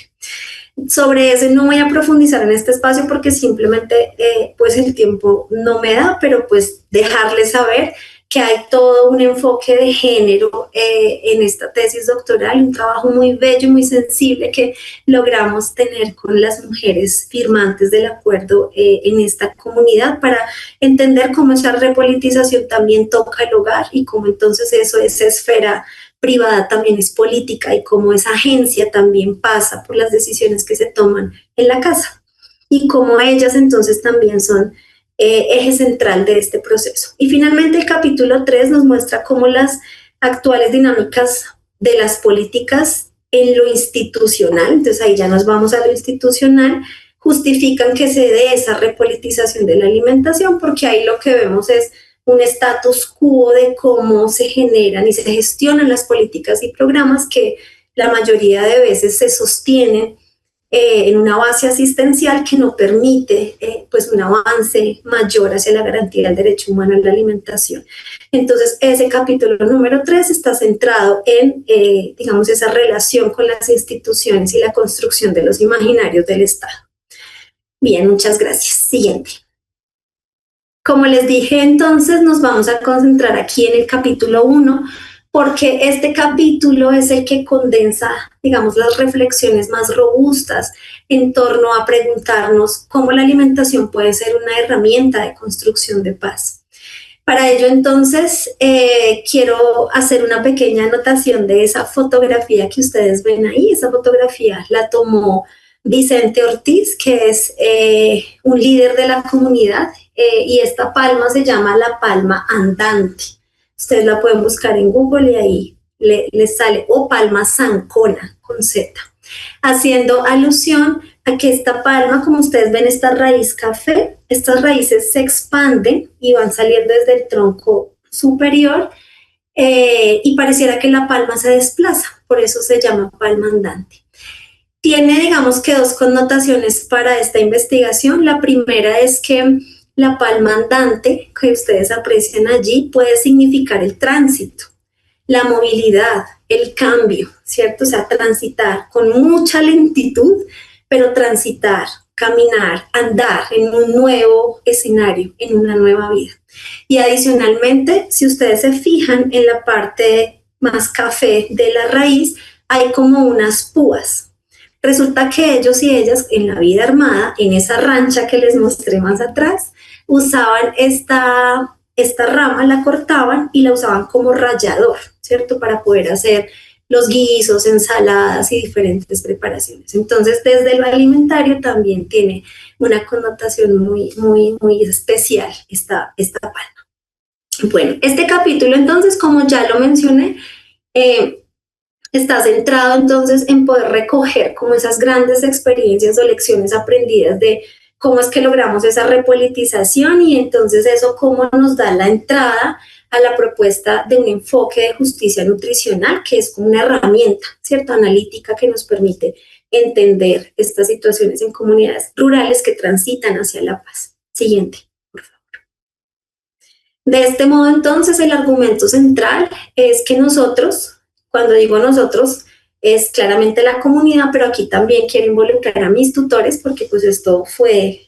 Sobre eso no voy a profundizar en este espacio porque simplemente pues el tiempo no me da, pero pues dejarles saber que hay todo un enfoque de género en esta tesis doctoral, un trabajo muy bello, muy sensible que logramos tener con las mujeres firmantes del acuerdo en esta comunidad para entender cómo esa repolitización también toca el hogar y cómo entonces esa esfera privada también es política y cómo esa agencia también pasa por las decisiones que se toman en la casa y cómo ellas entonces también son eje central de este proceso. Y finalmente el capítulo 3 nos muestra cómo las actuales dinámicas de las políticas en lo institucional, entonces ahí ya nos vamos a lo institucional, justifican que se dé esa repolitización de la alimentación, porque ahí lo que vemos es un status quo de cómo se generan y se gestionan las políticas y programas que la mayoría de veces se sostienen en una base asistencial que no permite pues un avance mayor hacia la garantía del derecho humano a la alimentación. Entonces, ese capítulo número 3 está centrado en, digamos, esa relación con las instituciones y la construcción de los imaginarios del Estado. Bien, muchas gracias. Siguiente. Como les dije, entonces nos vamos a concentrar aquí en el capítulo 1, porque este capítulo es el que condensa, digamos, las reflexiones más robustas en torno a preguntarnos cómo la alimentación puede ser una herramienta de construcción de paz. Para ello, entonces, quiero hacer una pequeña anotación de esa fotografía que ustedes ven ahí. Esa fotografía la tomó Vicente Ortiz, que es un líder de la comunidad, y esta palma se llama la palma andante. Ustedes la pueden buscar en Google y ahí les sale, o palma zancona con Z, haciendo alusión a que esta palma, como ustedes ven, esta raíz café, estas raíces se expanden y van saliendo desde el tronco superior y pareciera que la palma se desplaza, por eso se llama palma andante. Tiene, digamos que, 2 connotaciones para esta investigación. La primera es que la palma andante que ustedes aprecian allí puede significar el tránsito, la movilidad, el cambio, ¿cierto? O sea, transitar con mucha lentitud, pero transitar, caminar, andar en un nuevo escenario, en una nueva vida. Y adicionalmente, si ustedes se fijan en la parte más café de la raíz, hay como unas púas. Resulta que ellos y ellas en la vida armada, en esa rancha que les mostré más atrás, usaban esta rama, la cortaban y la usaban como rallador, ¿cierto? Para poder hacer los guisos, ensaladas y diferentes preparaciones. Entonces, desde lo alimentario también tiene una connotación muy, muy, muy especial esta palma. Bueno, este capítulo entonces, como ya lo mencioné, está centrado entonces en poder recoger como esas grandes experiencias o lecciones aprendidas de cómo es que logramos esa repolitización y entonces eso cómo nos da la entrada a la propuesta de un enfoque de justicia nutricional, que es como una herramienta, ¿cierto?, analítica que nos permite entender estas situaciones en comunidades rurales que transitan hacia la paz. Siguiente, por favor. De este modo, entonces, el argumento central es que nosotros, cuando digo nosotros, es claramente la comunidad, pero aquí también quiero involucrar a mis tutores porque pues esto fue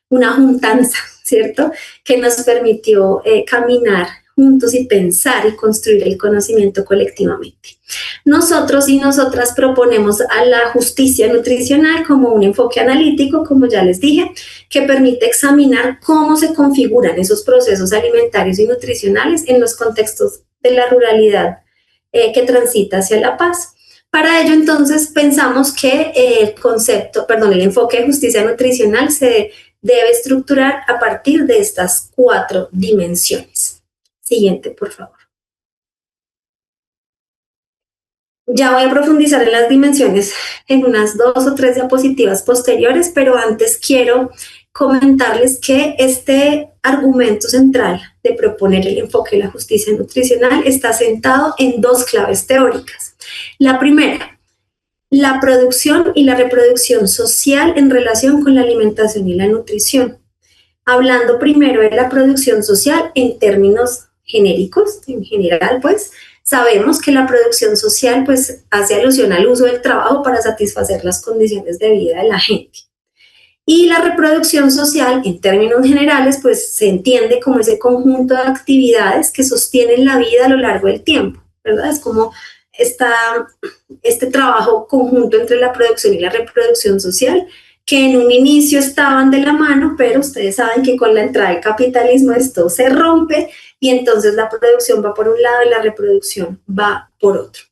una juntanza, ¿cierto?, que nos permitió caminar juntos y pensar y construir el conocimiento colectivamente. Nosotros y nosotras proponemos a la justicia nutricional como un enfoque analítico, como ya les dije, que permite examinar cómo se configuran esos procesos alimentarios y nutricionales en los contextos de la ruralidad que transita hacia la paz. Para ello, entonces, pensamos que el enfoque de justicia nutricional se debe estructurar a partir de estas 4 dimensiones. Siguiente, por favor. Ya voy a profundizar en las dimensiones en unas 2 o 3 diapositivas posteriores, pero antes quiero comentarles que este argumento central de proponer el enfoque de la justicia nutricional está sentado en 2 claves teóricas. La primera, la producción y la reproducción social en relación con la alimentación y la nutrición. Hablando primero de la producción social en términos genéricos, en general, pues, sabemos que la producción social pues hace alusión al uso del trabajo para satisfacer las condiciones de vida de la gente. Y la reproducción social, en términos generales, pues se entiende como ese conjunto de actividades que sostienen la vida a lo largo del tiempo, ¿verdad? Es como este trabajo conjunto entre la producción y la reproducción social, que en un inicio estaban de la mano, pero ustedes saben que con la entrada del capitalismo esto se rompe y entonces la producción va por un lado y la reproducción va por otro.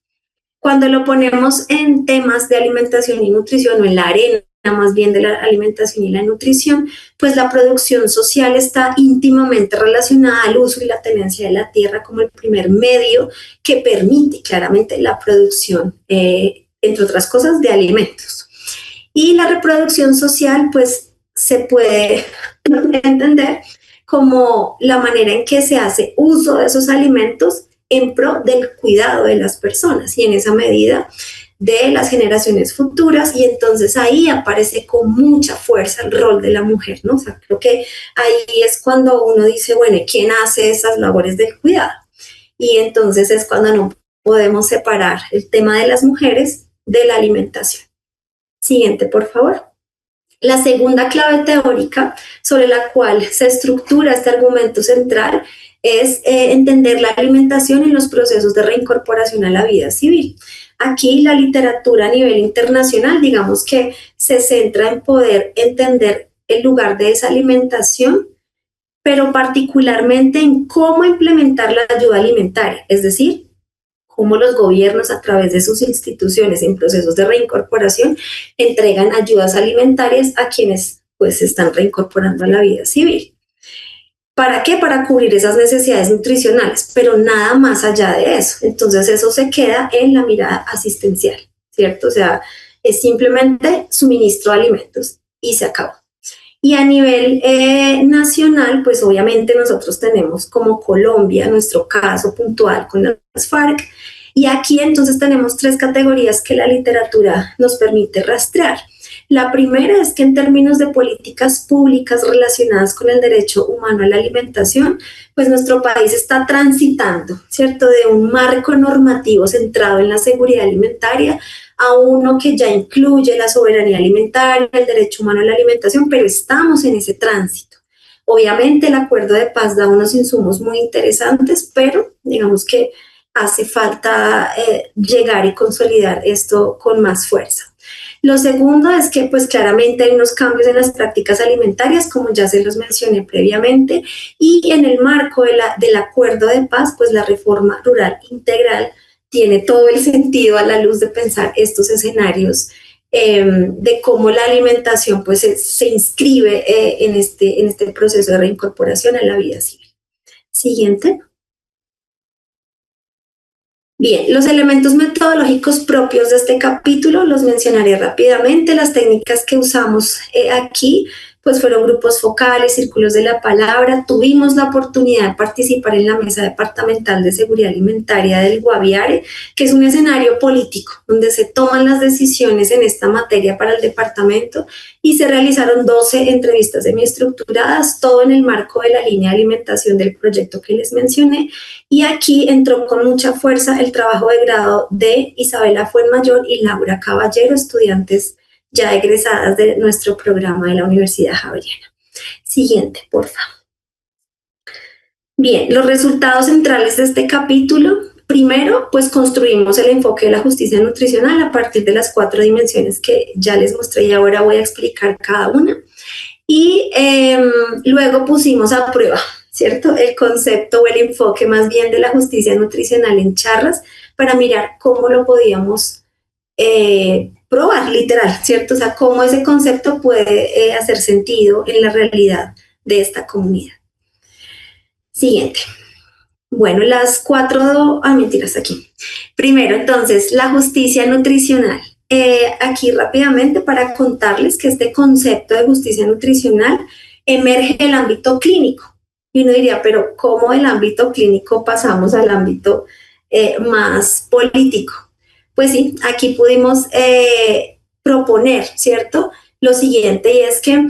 Cuando lo ponemos en temas de alimentación y nutrición, o en la arena más bien de la alimentación y la nutrición, pues la producción social está íntimamente relacionada al uso y la tenencia de la tierra como el primer medio que permite claramente la producción, entre otras cosas, de alimentos. Y la reproducción social, pues, se puede entender como la manera en que se hace uso de esos alimentos en pro del cuidado de las personas y en esa medida de las generaciones futuras, y entonces ahí aparece con mucha fuerza el rol de la mujer, ¿no? O sea, creo que ahí es cuando uno dice, bueno, ¿quién hace esas labores del cuidado? Y entonces es cuando no podemos separar el tema de las mujeres de la alimentación. Siguiente, por favor. La segunda clave teórica sobre la cual se estructura este argumento central es entender la alimentación en los procesos de reincorporación a la vida civil. Aquí la literatura a nivel internacional, digamos que se centra en poder entender el lugar de esa alimentación, pero particularmente en cómo implementar la ayuda alimentaria, es decir, cómo los gobiernos a través de sus instituciones en procesos de reincorporación entregan ayudas alimentarias a quienes pues se están reincorporando a la vida civil. ¿Para qué? Para cubrir esas necesidades nutricionales, pero nada más allá de eso. Entonces eso se queda en la mirada asistencial, ¿cierto? O sea, es simplemente suministro de alimentos y se acabó. Y a nivel nacional, pues obviamente nosotros tenemos como Colombia nuestro caso puntual con las FARC, y aquí entonces tenemos 3 categorías que la literatura nos permite rastrear. La primera es que en términos de políticas públicas relacionadas con el derecho humano a la alimentación, pues nuestro país está transitando, ¿cierto?, de un marco normativo centrado en la seguridad alimentaria a uno que ya incluye la soberanía alimentaria, el derecho humano a la alimentación, pero estamos en ese tránsito. Obviamente el acuerdo de paz da unos insumos muy interesantes, pero digamos que hace falta llegar y consolidar esto con más fuerza. Lo segundo es que pues claramente hay unos cambios en las prácticas alimentarias, como ya se los mencioné previamente, y en el marco del acuerdo de paz, pues la reforma rural integral tiene todo el sentido a la luz de pensar estos escenarios de cómo la alimentación pues se inscribe en este proceso de reincorporación a la vida civil. Siguiente. Bien, los elementos metodológicos propios de este capítulo los mencionaré rápidamente. Las técnicas que usamos aquí pues fueron grupos focales, círculos de la palabra. Tuvimos la oportunidad de participar en la Mesa Departamental de Seguridad Alimentaria del Guaviare, que es un escenario político donde se toman las decisiones en esta materia para el departamento, y se realizaron 12 entrevistas semiestructuradas, todo en el marco de la línea de alimentación del proyecto que les mencioné. Y aquí entró con mucha fuerza el trabajo de grado de Isabela Fuenmayor y Laura Caballero, estudiantes ya egresadas de nuestro programa de la Universidad Javeriana. Siguiente, por favor. Bien, los resultados centrales de este capítulo. Primero, pues construimos el enfoque de la justicia nutricional a partir de las 4 dimensiones que ya les mostré y ahora voy a explicar cada una. Y luego pusimos a prueba, ¿cierto?, el concepto o el enfoque más bien de la justicia nutricional en charlas para mirar cómo lo podíamos probar, literal, ¿cierto? O sea, cómo ese concepto puede hacer sentido en la realidad de esta comunidad. Siguiente. Bueno, las 4, mentiras, aquí. Primero, entonces, la justicia nutricional. Aquí rápidamente para contarles que este concepto de justicia nutricional emerge del ámbito clínico. Y uno diría, pero ¿cómo del ámbito clínico pasamos al ámbito más político? Pues sí, aquí pudimos proponer, ¿cierto?, lo siguiente, y es que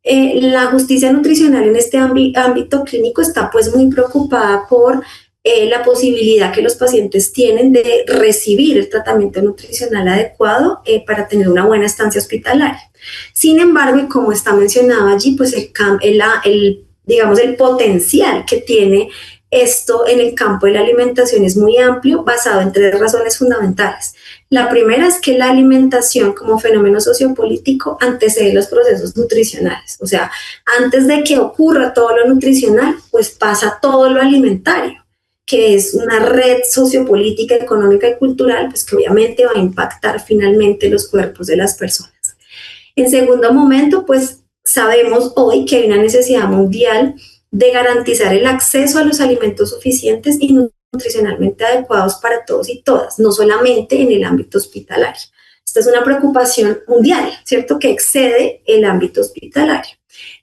la justicia nutricional en este ámbito clínico está pues muy preocupada por la posibilidad que los pacientes tienen de recibir el tratamiento nutricional adecuado para tener una buena estancia hospitalaria. Sin embargo, y como está mencionado allí, pues digamos, el potencial que tiene esto en el campo de la alimentación es muy amplio, basado en 3 razones fundamentales. La primera es que la alimentación como fenómeno sociopolítico antecede los procesos nutricionales. O sea, antes de que ocurra todo lo nutricional, pues pasa todo lo alimentario, que es una red sociopolítica, económica y cultural, pues que obviamente va a impactar finalmente los cuerpos de las personas. En segundo momento, pues sabemos hoy que hay una necesidad mundial de garantizar el acceso a los alimentos suficientes y nutricionalmente adecuados para todos y todas, no solamente en el ámbito hospitalario. Esta es una preocupación mundial, ¿cierto?, que excede el ámbito hospitalario.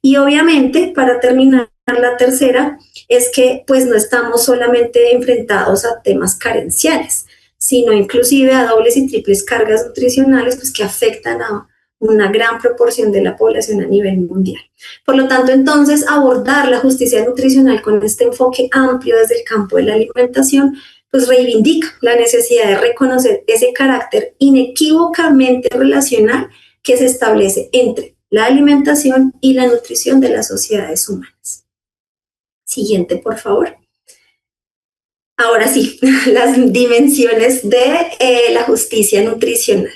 Y obviamente, para terminar, la tercera es que pues no estamos solamente enfrentados a temas carenciales, sino inclusive a dobles y triples cargas nutricionales pues, que afectan a una gran proporción de la población a nivel mundial. Por lo tanto, entonces, abordar la justicia nutricional con este enfoque amplio desde el campo de la alimentación, pues reivindica la necesidad de reconocer ese carácter inequívocamente relacional que se establece entre la alimentación y la nutrición de las sociedades humanas. Siguiente, por favor. Ahora sí, las dimensiones de la justicia nutricional.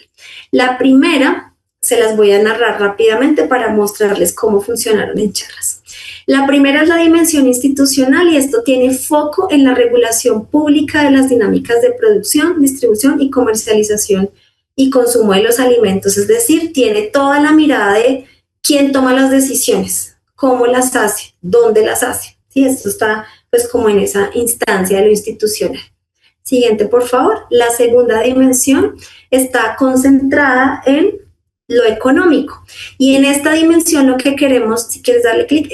La primera se las voy a narrar rápidamente para mostrarles cómo funcionaron en charlas. La primera es la dimensión institucional y esto tiene foco en la regulación pública de las dinámicas de producción, distribución y comercialización y consumo de los alimentos, es decir, tiene toda la mirada de quién toma las decisiones, cómo las hace, dónde las hace. ¿Sí? Esto está pues como en esa instancia de lo institucional. Siguiente, por favor. La segunda dimensión está concentrada en lo económico. Y en esta dimensión lo que queremos, si quieres darle clic,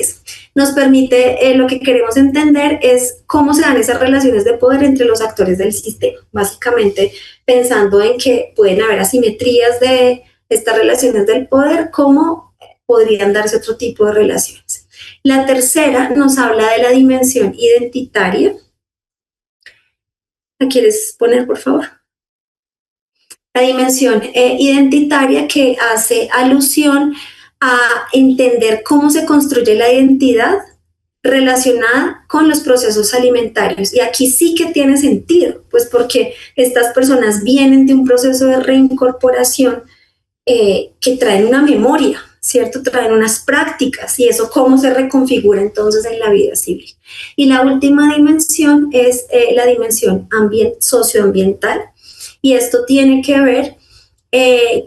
nos permite, lo que queremos entender es cómo se dan esas relaciones de poder entre los actores del sistema. Básicamente pensando en que pueden haber asimetrías de estas relaciones del poder, cómo podrían darse otro tipo de relaciones. La tercera nos habla de la dimensión identitaria. ¿La quieres poner, por favor? La dimensión identitaria que hace alusión a entender cómo se construye la identidad relacionada con los procesos alimentarios. Y aquí sí que tiene sentido, pues porque estas personas vienen de un proceso de reincorporación que traen una memoria, ¿cierto? Traen unas prácticas y eso cómo se reconfigura entonces en la vida civil. Y la última dimensión es la dimensión socioambiental. Y esto tiene que ver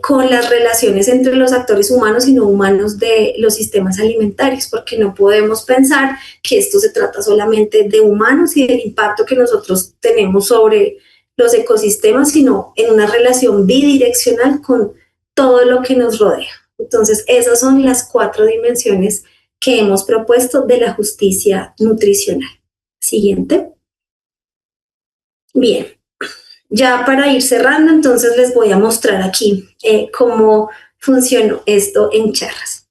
con las relaciones entre los actores humanos y no humanos de los sistemas alimentarios, porque no podemos pensar que esto se trata solamente de humanos y del impacto que nosotros tenemos sobre los ecosistemas, sino en una relación bidireccional con todo lo que nos rodea. Entonces, esas son las 4 dimensiones que hemos propuesto de la justicia nutricional. Siguiente. Bien, ya para ir cerrando, entonces les voy a mostrar aquí cómo funcionó esto en Charras.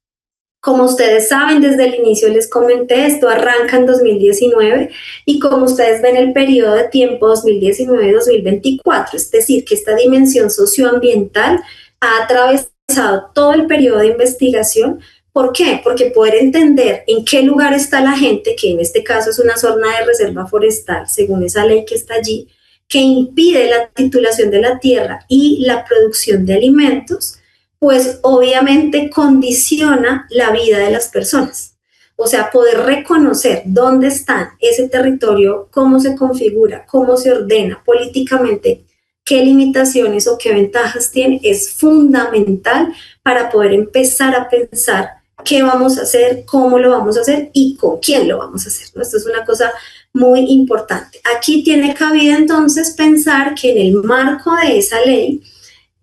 Como ustedes saben, desde el inicio les comenté, esto arranca en 2019 y como ustedes ven el periodo de tiempo 2019-2024, es decir, que esta dimensión socioambiental ha atravesado todo el periodo de investigación. ¿Por qué? Porque poder entender en qué lugar está la gente, que en este caso es una zona de reserva forestal, según esa ley que está allí, que impide la titulación de la tierra y la producción de alimentos, pues obviamente condiciona la vida de las personas. O sea, poder reconocer dónde está ese territorio, cómo se configura, cómo se ordena políticamente, qué limitaciones o qué ventajas tiene, es fundamental para poder empezar a pensar qué vamos a hacer, cómo lo vamos a hacer y con quién lo vamos a hacer, ¿no? Esto es una cosa muy importante. Aquí tiene cabida entonces pensar que en el marco de esa ley,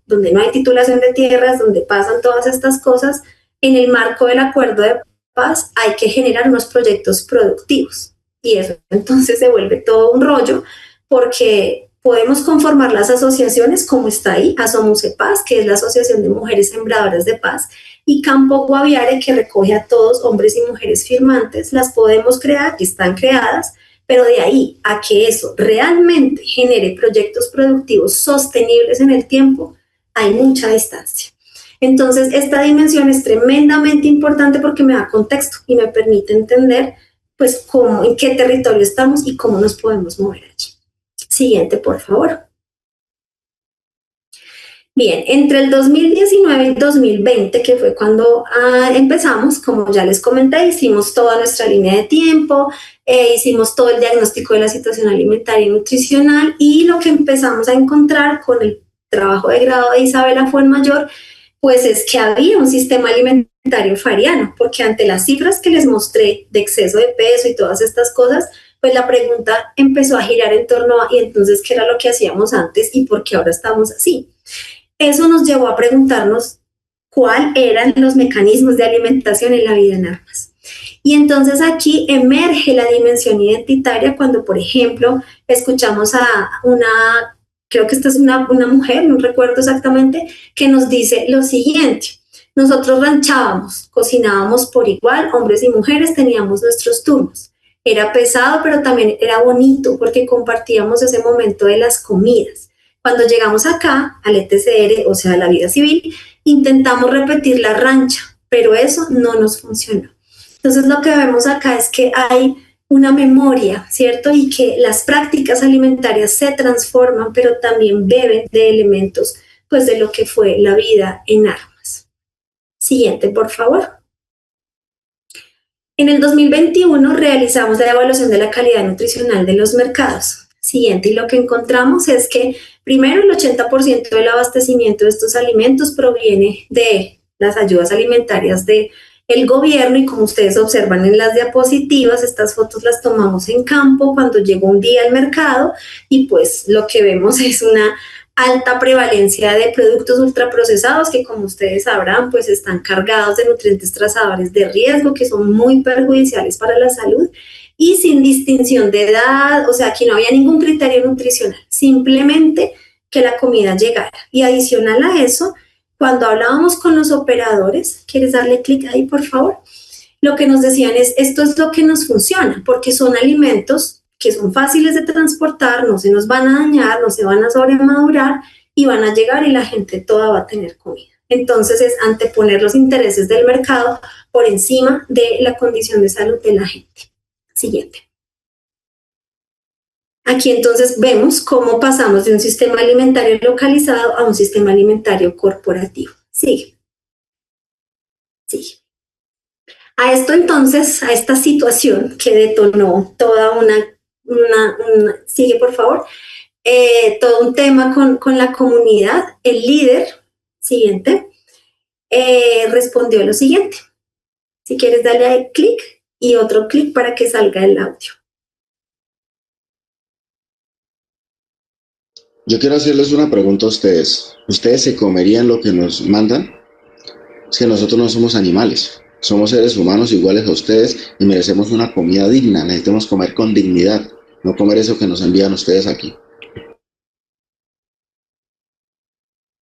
donde no hay titulación de tierras, donde pasan todas estas cosas, en el marco del acuerdo de paz hay que generar unos proyectos productivos. Y eso entonces se vuelve todo un rollo, porque podemos conformar las asociaciones como está ahí, Asomucepaz, que es la Asociación de Mujeres Sembradoras de Paz, y Campo Guaviare, que recoge a todos, hombres y mujeres firmantes, las podemos crear, que están creadas, pero de ahí a que eso realmente genere proyectos productivos sostenibles en el tiempo, hay mucha distancia. Entonces, esta dimensión es tremendamente importante porque me da contexto y me permite entender, pues, cómo, en qué territorio estamos y cómo nos podemos mover allí. Siguiente, por favor. Bien, entre el 2019 y 2020, que fue cuando empezamos, como ya les comenté, hicimos toda nuestra línea de tiempo, hicimos todo el diagnóstico de la situación alimentaria y nutricional, y lo que empezamos a encontrar con el trabajo de grado de Isabela Fuenmayor, pues es que había un sistema alimentario fariano, porque ante las cifras que les mostré de exceso de peso y todas estas cosas, pues la pregunta empezó a girar en torno a, ¿y entonces qué era lo que hacíamos antes y por qué ahora estamos así? Eso nos llevó a preguntarnos cuáles eran los mecanismos de alimentación en la vida en armas. Y entonces aquí emerge la dimensión identitaria cuando, por ejemplo, escuchamos a una, creo que esta es una mujer, no recuerdo exactamente, que nos dice lo siguiente: nosotros ranchábamos, cocinábamos por igual, hombres y mujeres, teníamos nuestros turnos. Era pesado, pero también era bonito porque compartíamos ese momento de las comidas. Cuando llegamos acá, al ETCR, o sea, a la vida civil, intentamos repetir la rancha, pero eso no nos funcionó. Entonces, lo que vemos acá es que hay una memoria, ¿cierto? Y que las prácticas alimentarias se transforman, pero también beben de elementos, pues, de lo que fue la vida en armas. Siguiente, por favor. En el 2021 realizamos la evaluación de la calidad nutricional de los mercados. Siguiente, y lo que encontramos es que primero el 80% del abastecimiento de estos alimentos proviene de las ayudas alimentarias del gobierno, y como ustedes observan en las diapositivas, estas fotos las tomamos en campo cuando llegó un día al mercado, y pues lo que vemos es una alta prevalencia de productos ultraprocesados que, como ustedes sabrán, pues están cargados de nutrientes trazadores de riesgo que son muy perjudiciales para la salud, y sin distinción de edad. O sea, aquí no había ningún criterio nutricional, simplemente que la comida llegara. Y adicional a eso, cuando hablábamos con los operadores, ¿quieres darle clic ahí, por favor? Lo que nos decían es, esto es lo que nos funciona, porque son alimentos que son fáciles de transportar, no se nos van a dañar, no se van a sobremadurar y van a llegar y la gente toda va a tener comida. Entonces es anteponer los intereses del mercado por encima de la condición de salud de la gente. Siguiente. Aquí entonces vemos cómo pasamos de un sistema alimentario localizado a un sistema alimentario corporativo. Sigue. Sigue. A esto entonces, a esta situación que detonó toda sigue por favor, todo un tema con la comunidad, el líder, siguiente, respondió lo siguiente. Si quieres darle clic y otro clic para que salga el audio. Yo quiero hacerles una pregunta a ustedes. ¿Ustedes se comerían lo que nos mandan? Es que nosotros no somos animales, somos seres humanos iguales a ustedes y merecemos una comida digna. Necesitamos comer con dignidad, no comer eso que nos envían ustedes aquí.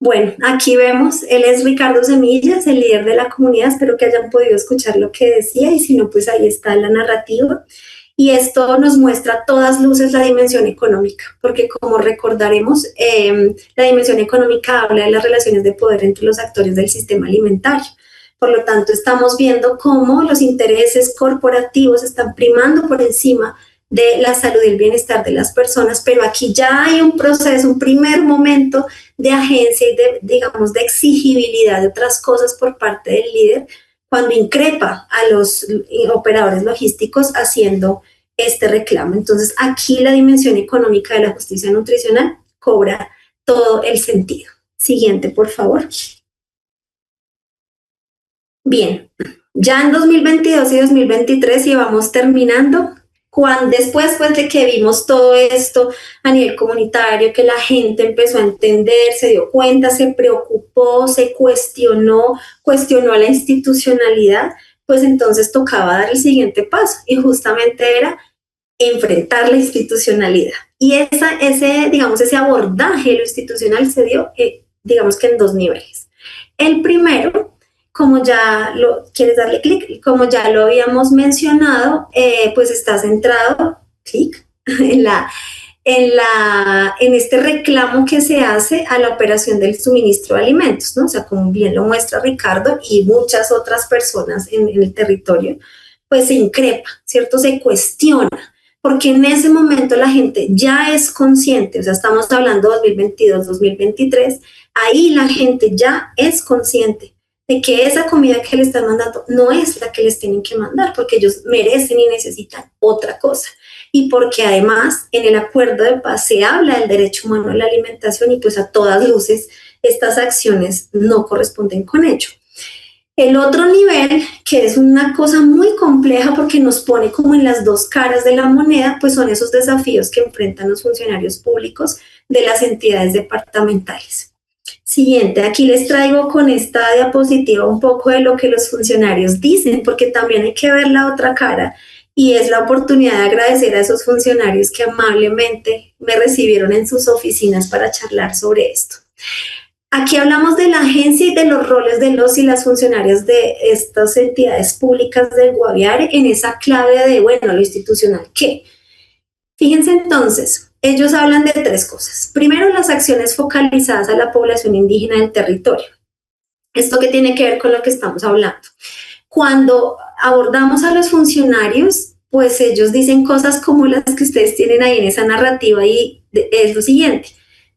Bueno, aquí vemos, él es Ricardo Semillas, el líder de la comunidad. Espero que hayan podido escuchar lo que decía, y si no, pues ahí está la narrativa. Y esto nos muestra a todas luces la dimensión económica, porque como recordaremos, la dimensión económica habla de las relaciones de poder entre los actores del sistema alimentario. Por lo tanto, estamos viendo cómo los intereses corporativos están primando por encima de la salud y el bienestar de las personas, pero aquí ya hay un proceso, un primer momento de agencia y de, digamos, de exigibilidad de otras cosas por parte del líder, cuando increpa a los operadores logísticos haciendo este reclamo. Entonces, aquí la dimensión económica de la justicia nutricional cobra todo el sentido. Siguiente, por favor. Bien, ya en 2022 y 2023, y vamos terminando, después pues, de que vimos todo esto a nivel comunitario, que la gente empezó a entender, se dio cuenta, se preocupó, se cuestionó a la institucionalidad, pues entonces tocaba dar el siguiente paso, y justamente era enfrentar la institucionalidad. Y ese abordaje de lo institucional se dio, digamos que en dos niveles. El primero, ¿quieres darle clic? Como ya lo habíamos mencionado, pues está centrado, clic, en este reclamo que se hace a la operación del suministro de alimentos, ¿no? O sea, como bien lo muestra Ricardo y muchas otras personas en el territorio, pues se increpa, ¿cierto? Se cuestiona, porque en ese momento la gente ya es consciente, o sea, estamos hablando 2022, 2023, ahí la gente ya es consciente de que esa comida que le están mandando no es la que les tienen que mandar, porque ellos merecen y necesitan otra cosa. Y porque además en el acuerdo de paz se habla del derecho humano a la alimentación, y pues a todas luces estas acciones no corresponden con ello. El otro nivel, que es una cosa muy compleja porque nos pone como en las dos caras de la moneda, pues son esos desafíos que enfrentan los funcionarios públicos de las entidades departamentales. Siguiente, aquí les traigo con esta diapositiva un poco de lo que los funcionarios dicen, porque también hay que ver la otra cara, y es la oportunidad de agradecer a esos funcionarios que amablemente me recibieron en sus oficinas para charlar sobre esto. Aquí hablamos de la agencia y de los roles de los y las funcionarias de estas entidades públicas del Guaviare en esa clave de, bueno, lo institucional, ¿qué? Fíjense entonces, ellos hablan de tres cosas. Primero, las acciones focalizadas a la población indígena del territorio. ¿Esto qué tiene que ver con lo que estamos hablando? Cuando abordamos a los funcionarios, pues ellos dicen cosas como las que ustedes tienen ahí en esa narrativa, y es lo siguiente.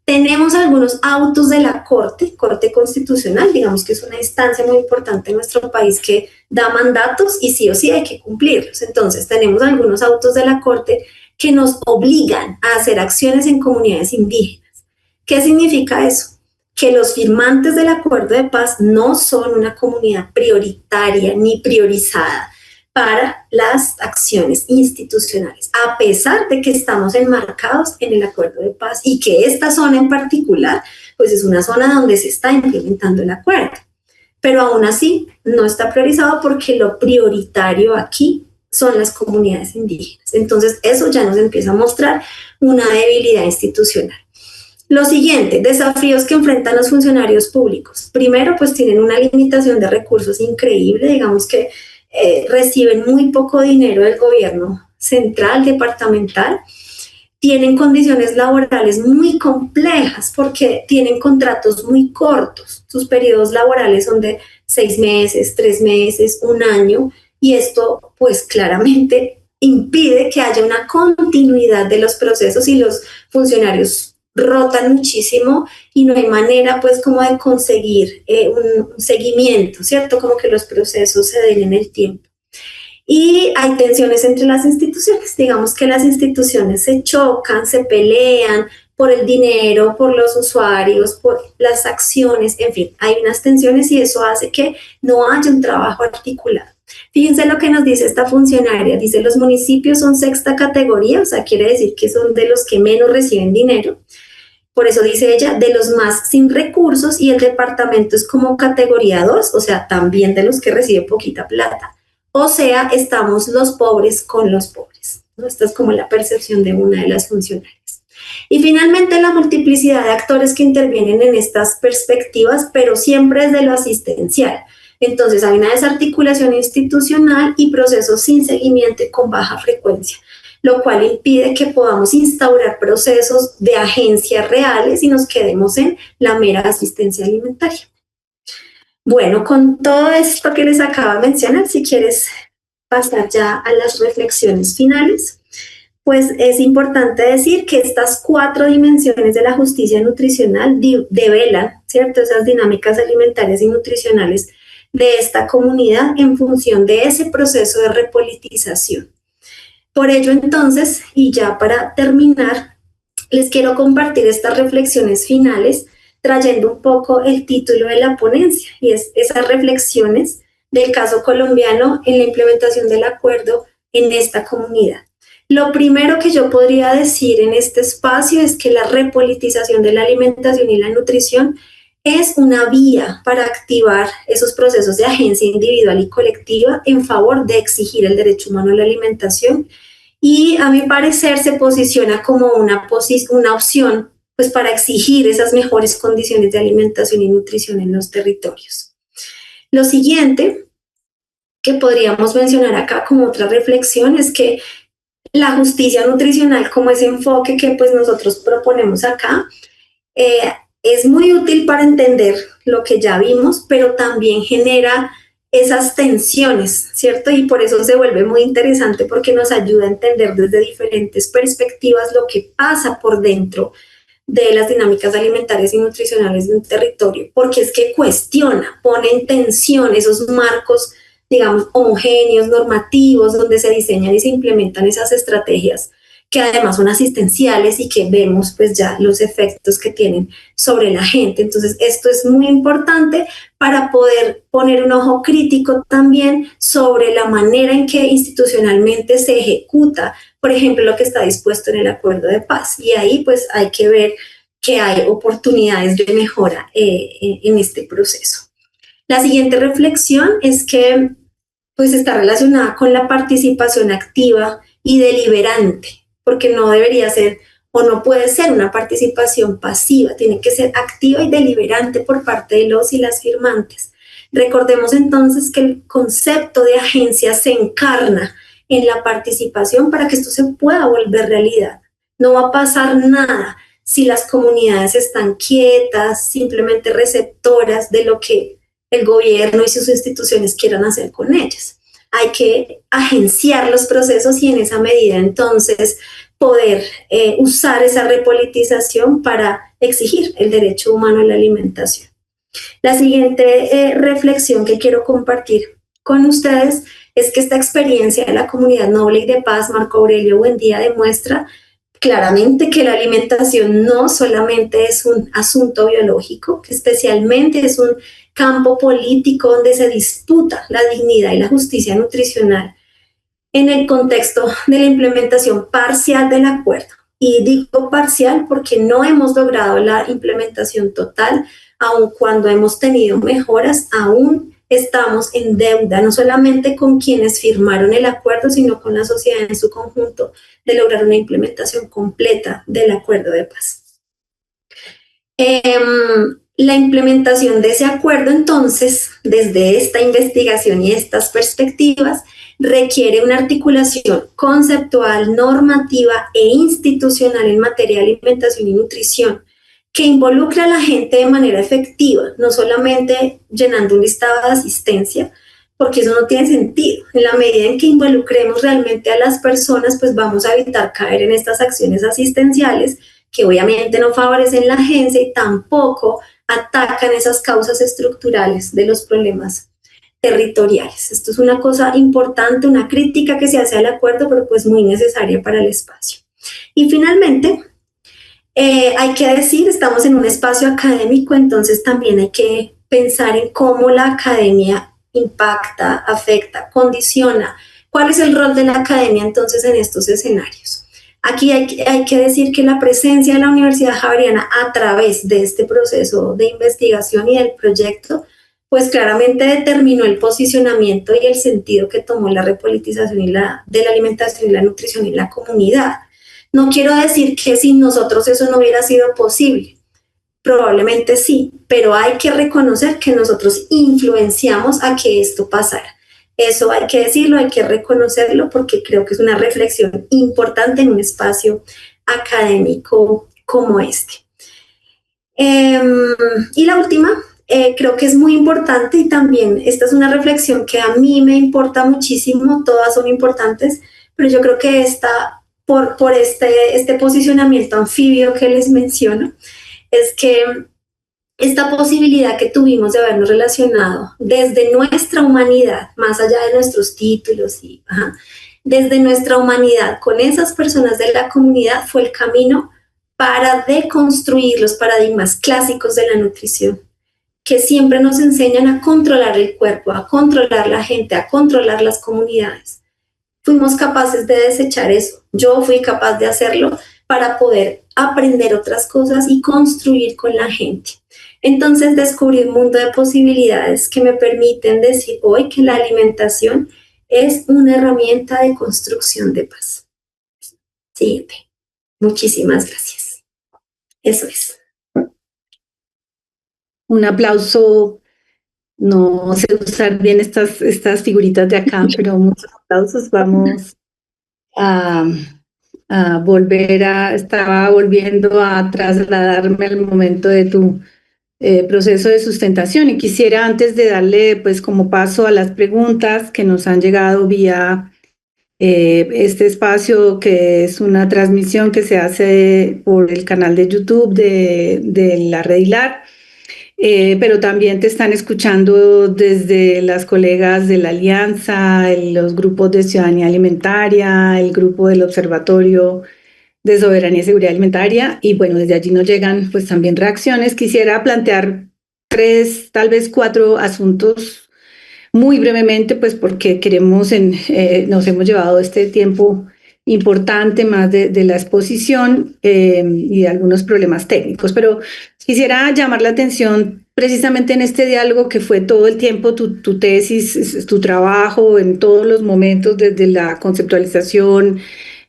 Tenemos algunos autos de la Corte Constitucional, digamos que es una instancia muy importante en nuestro país que da mandatos y sí o sí hay que cumplirlos. Entonces, tenemos algunos autos de la Corte que nos obligan a hacer acciones en comunidades indígenas. ¿Qué significa eso? Que los firmantes del acuerdo de paz no son una comunidad prioritaria ni priorizada para las acciones institucionales, a pesar de que estamos enmarcados en el acuerdo de paz y que esta zona en particular, pues es una zona donde se está implementando el acuerdo. Pero aún así no está priorizado porque lo prioritario aquí son las comunidades indígenas. Entonces eso ya nos empieza a mostrar una debilidad institucional. Lo siguiente, desafíos que enfrentan los funcionarios públicos. Primero, pues tienen una limitación de recursos increíble, digamos que reciben muy poco dinero del gobierno central, departamental, tienen condiciones laborales muy complejas porque tienen contratos muy cortos, sus periodos laborales son de 6 meses, 3 meses, 1 año, y esto pues claramente impide que haya una continuidad de los procesos, y los funcionarios rotan muchísimo y no hay manera pues como de conseguir un seguimiento, ¿cierto? Como que los procesos se den en el tiempo. Y hay tensiones entre las instituciones, digamos que las instituciones se chocan, se pelean por el dinero, por los usuarios, por las acciones, en fin, hay unas tensiones y eso hace que no haya un trabajo articulado. Fíjense lo que nos dice esta funcionaria, dice los municipios son 6ª categoría, o sea, quiere decir que son de los que menos reciben dinero, por eso dice ella, de los más sin recursos, y el departamento es como categoría 2, o sea, también de los que reciben poquita plata. O sea, estamos los pobres con los pobres, ¿no? Esta es como la percepción de una de las funcionarias. Y finalmente la multiplicidad de actores que intervienen en estas perspectivas, pero siempre desde lo asistencial. Entonces hay una desarticulación institucional y procesos sin seguimiento y con baja frecuencia, lo cual impide que podamos instaurar procesos de agencia reales y nos quedemos en la mera asistencia alimentaria. Bueno, con todo esto que les acabo de mencionar, si quieres pasar ya a las reflexiones finales, pues es importante decir que estas 4 dimensiones de la justicia nutricional develan, ¿cierto?, esas dinámicas alimentarias y nutricionales de esta comunidad en función de ese proceso de repolitización. Por ello, entonces, y ya para terminar, les quiero compartir estas reflexiones finales trayendo un poco el título de la ponencia, y es esas reflexiones del caso colombiano en la implementación del acuerdo en esta comunidad. Lo primero que yo podría decir en este espacio es que la repolitización de la alimentación y la nutrición es una vía para activar esos procesos de agencia individual y colectiva en favor de exigir el derecho humano a la alimentación, y a mi parecer se posiciona como una opción pues, para exigir esas mejores condiciones de alimentación y nutrición en los territorios. Lo siguiente que podríamos mencionar acá como otra reflexión es que la justicia nutricional, como ese enfoque que pues nosotros proponemos acá, es muy útil para entender lo que ya vimos, pero también genera esas tensiones, ¿cierto? Y por eso se vuelve muy interesante, porque nos ayuda a entender desde diferentes perspectivas lo que pasa por dentro de las dinámicas alimentarias y nutricionales de un territorio, porque es que cuestiona, pone en tensión esos marcos, digamos, homogéneos, normativos, donde se diseñan y se implementan esas estrategias que además son asistenciales y que vemos pues ya los efectos que tienen sobre la gente. Entonces esto es muy importante para poder poner un ojo crítico también sobre la manera en que institucionalmente se ejecuta, por ejemplo, lo que está dispuesto en el acuerdo de paz. Y ahí pues hay que ver que hay oportunidades de mejora en este proceso. La siguiente reflexión es que pues está relacionada con la participación activa y deliberante, porque no debería ser o no puede ser una participación pasiva, tiene que ser activa y deliberante por parte de los y las firmantes. Recordemos entonces que el concepto de agencia se encarna en la participación para que esto se pueda volver realidad. No va a pasar nada si las comunidades están quietas, simplemente receptoras de lo que el gobierno y sus instituciones quieran hacer con ellas. Hay que agenciar los procesos y en esa medida entonces poder usar esa repolitización para exigir el derecho humano a la alimentación. La siguiente reflexión que quiero compartir con ustedes es que esta experiencia de la comunidad noble y de paz, Marco Aurelio Buendía, demuestra claramente que la alimentación no solamente es un asunto biológico, que especialmente es un campo político donde se disputa la dignidad y la justicia nutricional en el contexto de la implementación parcial del acuerdo. Y digo parcial porque no hemos logrado la implementación total, aun cuando hemos tenido mejoras, aún estamos en deuda, no solamente con quienes firmaron el acuerdo, sino con la sociedad en su conjunto, de lograr una implementación completa del acuerdo de paz. La implementación de ese acuerdo, entonces, desde esta investigación y estas perspectivas, requiere una articulación conceptual, normativa e institucional en materia de alimentación y nutrición, que involucre a la gente de manera efectiva, no solamente llenando un listado de asistencia, porque eso no tiene sentido. En la medida en que involucremos realmente a las personas, pues vamos a evitar caer en estas acciones asistenciales que obviamente no favorecen la agencia y tampoco atacan esas causas estructurales de los problemas territoriales. Esto es una cosa importante, una crítica que se hace al acuerdo, pero pues muy necesaria para el espacio. Y finalmente, hay que decir, estamos en un espacio académico, entonces también hay que pensar en cómo la academia impacta, afecta, condiciona. ¿Cuál es el rol de la academia entonces en estos escenarios? Aquí hay que decir que la presencia de la Universidad Javeriana a través de este proceso de investigación y del proyecto, pues claramente determinó el posicionamiento y el sentido que tomó la repolitización de la alimentación y la nutrición en la comunidad. No quiero decir que sin nosotros eso no hubiera sido posible, probablemente sí, pero hay que reconocer que nosotros influenciamos a que esto pasara. Eso hay que decirlo, hay que reconocerlo, porque creo que es una reflexión importante en un espacio académico como este. Y la última, creo que es muy importante, y también esta es una reflexión que a mí me importa muchísimo, todas son importantes, pero yo creo que esta, por este posicionamiento anfibio que les menciono, es que esta posibilidad que tuvimos de habernos relacionado desde nuestra humanidad, más allá de nuestros títulos, desde nuestra humanidad con esas personas de la comunidad, fue el camino para deconstruir los paradigmas clásicos de la nutrición, que siempre nos enseñan a controlar el cuerpo, a controlar la gente, a controlar las comunidades. Fuimos capaces de desechar eso. Yo fui capaz de hacerlo para poder aprender otras cosas y construir con la gente. Entonces descubrí un mundo de posibilidades que me permiten decir hoy que la alimentación es una herramienta de construcción de paz. Siguiente. Muchísimas gracias. Eso es. Un aplauso. No sé usar bien estas figuritas de acá, pero muchos aplausos. Vamos a estaba volviendo a trasladarme al momento de tu proceso de sustentación, y quisiera, antes de darle pues como paso a las preguntas que nos han llegado vía este espacio, que es una transmisión que se hace por el canal de YouTube de la Red Hilar, pero también te están escuchando desde las colegas de la Alianza, los grupos de Ciudadanía Alimentaria, el grupo del Observatorio de Soberanía y Seguridad Alimentaria, y bueno, desde allí nos llegan pues también reacciones. Quisiera plantear 3, tal vez 4 asuntos muy brevemente, pues porque nos hemos llevado este tiempo importante más de la exposición y de algunos problemas técnicos, pero quisiera llamar la atención precisamente en este diálogo que fue todo el tiempo tu tesis, tu trabajo en todos los momentos, desde la conceptualización,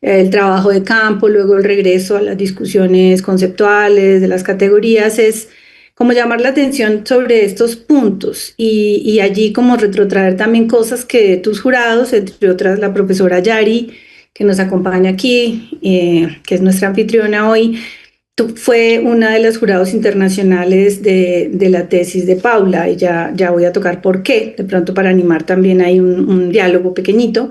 el trabajo de campo, luego el regreso a las discusiones conceptuales de las categorías, es como llamar la atención sobre estos puntos y allí como retrotraer también cosas que tus jurados, entre otras la profesora Yari, que nos acompaña aquí, que es nuestra anfitriona hoy, fue una de los jurados internacionales de la tesis de Paula, y ya voy a tocar por qué, de pronto para animar también hay un diálogo pequeñito.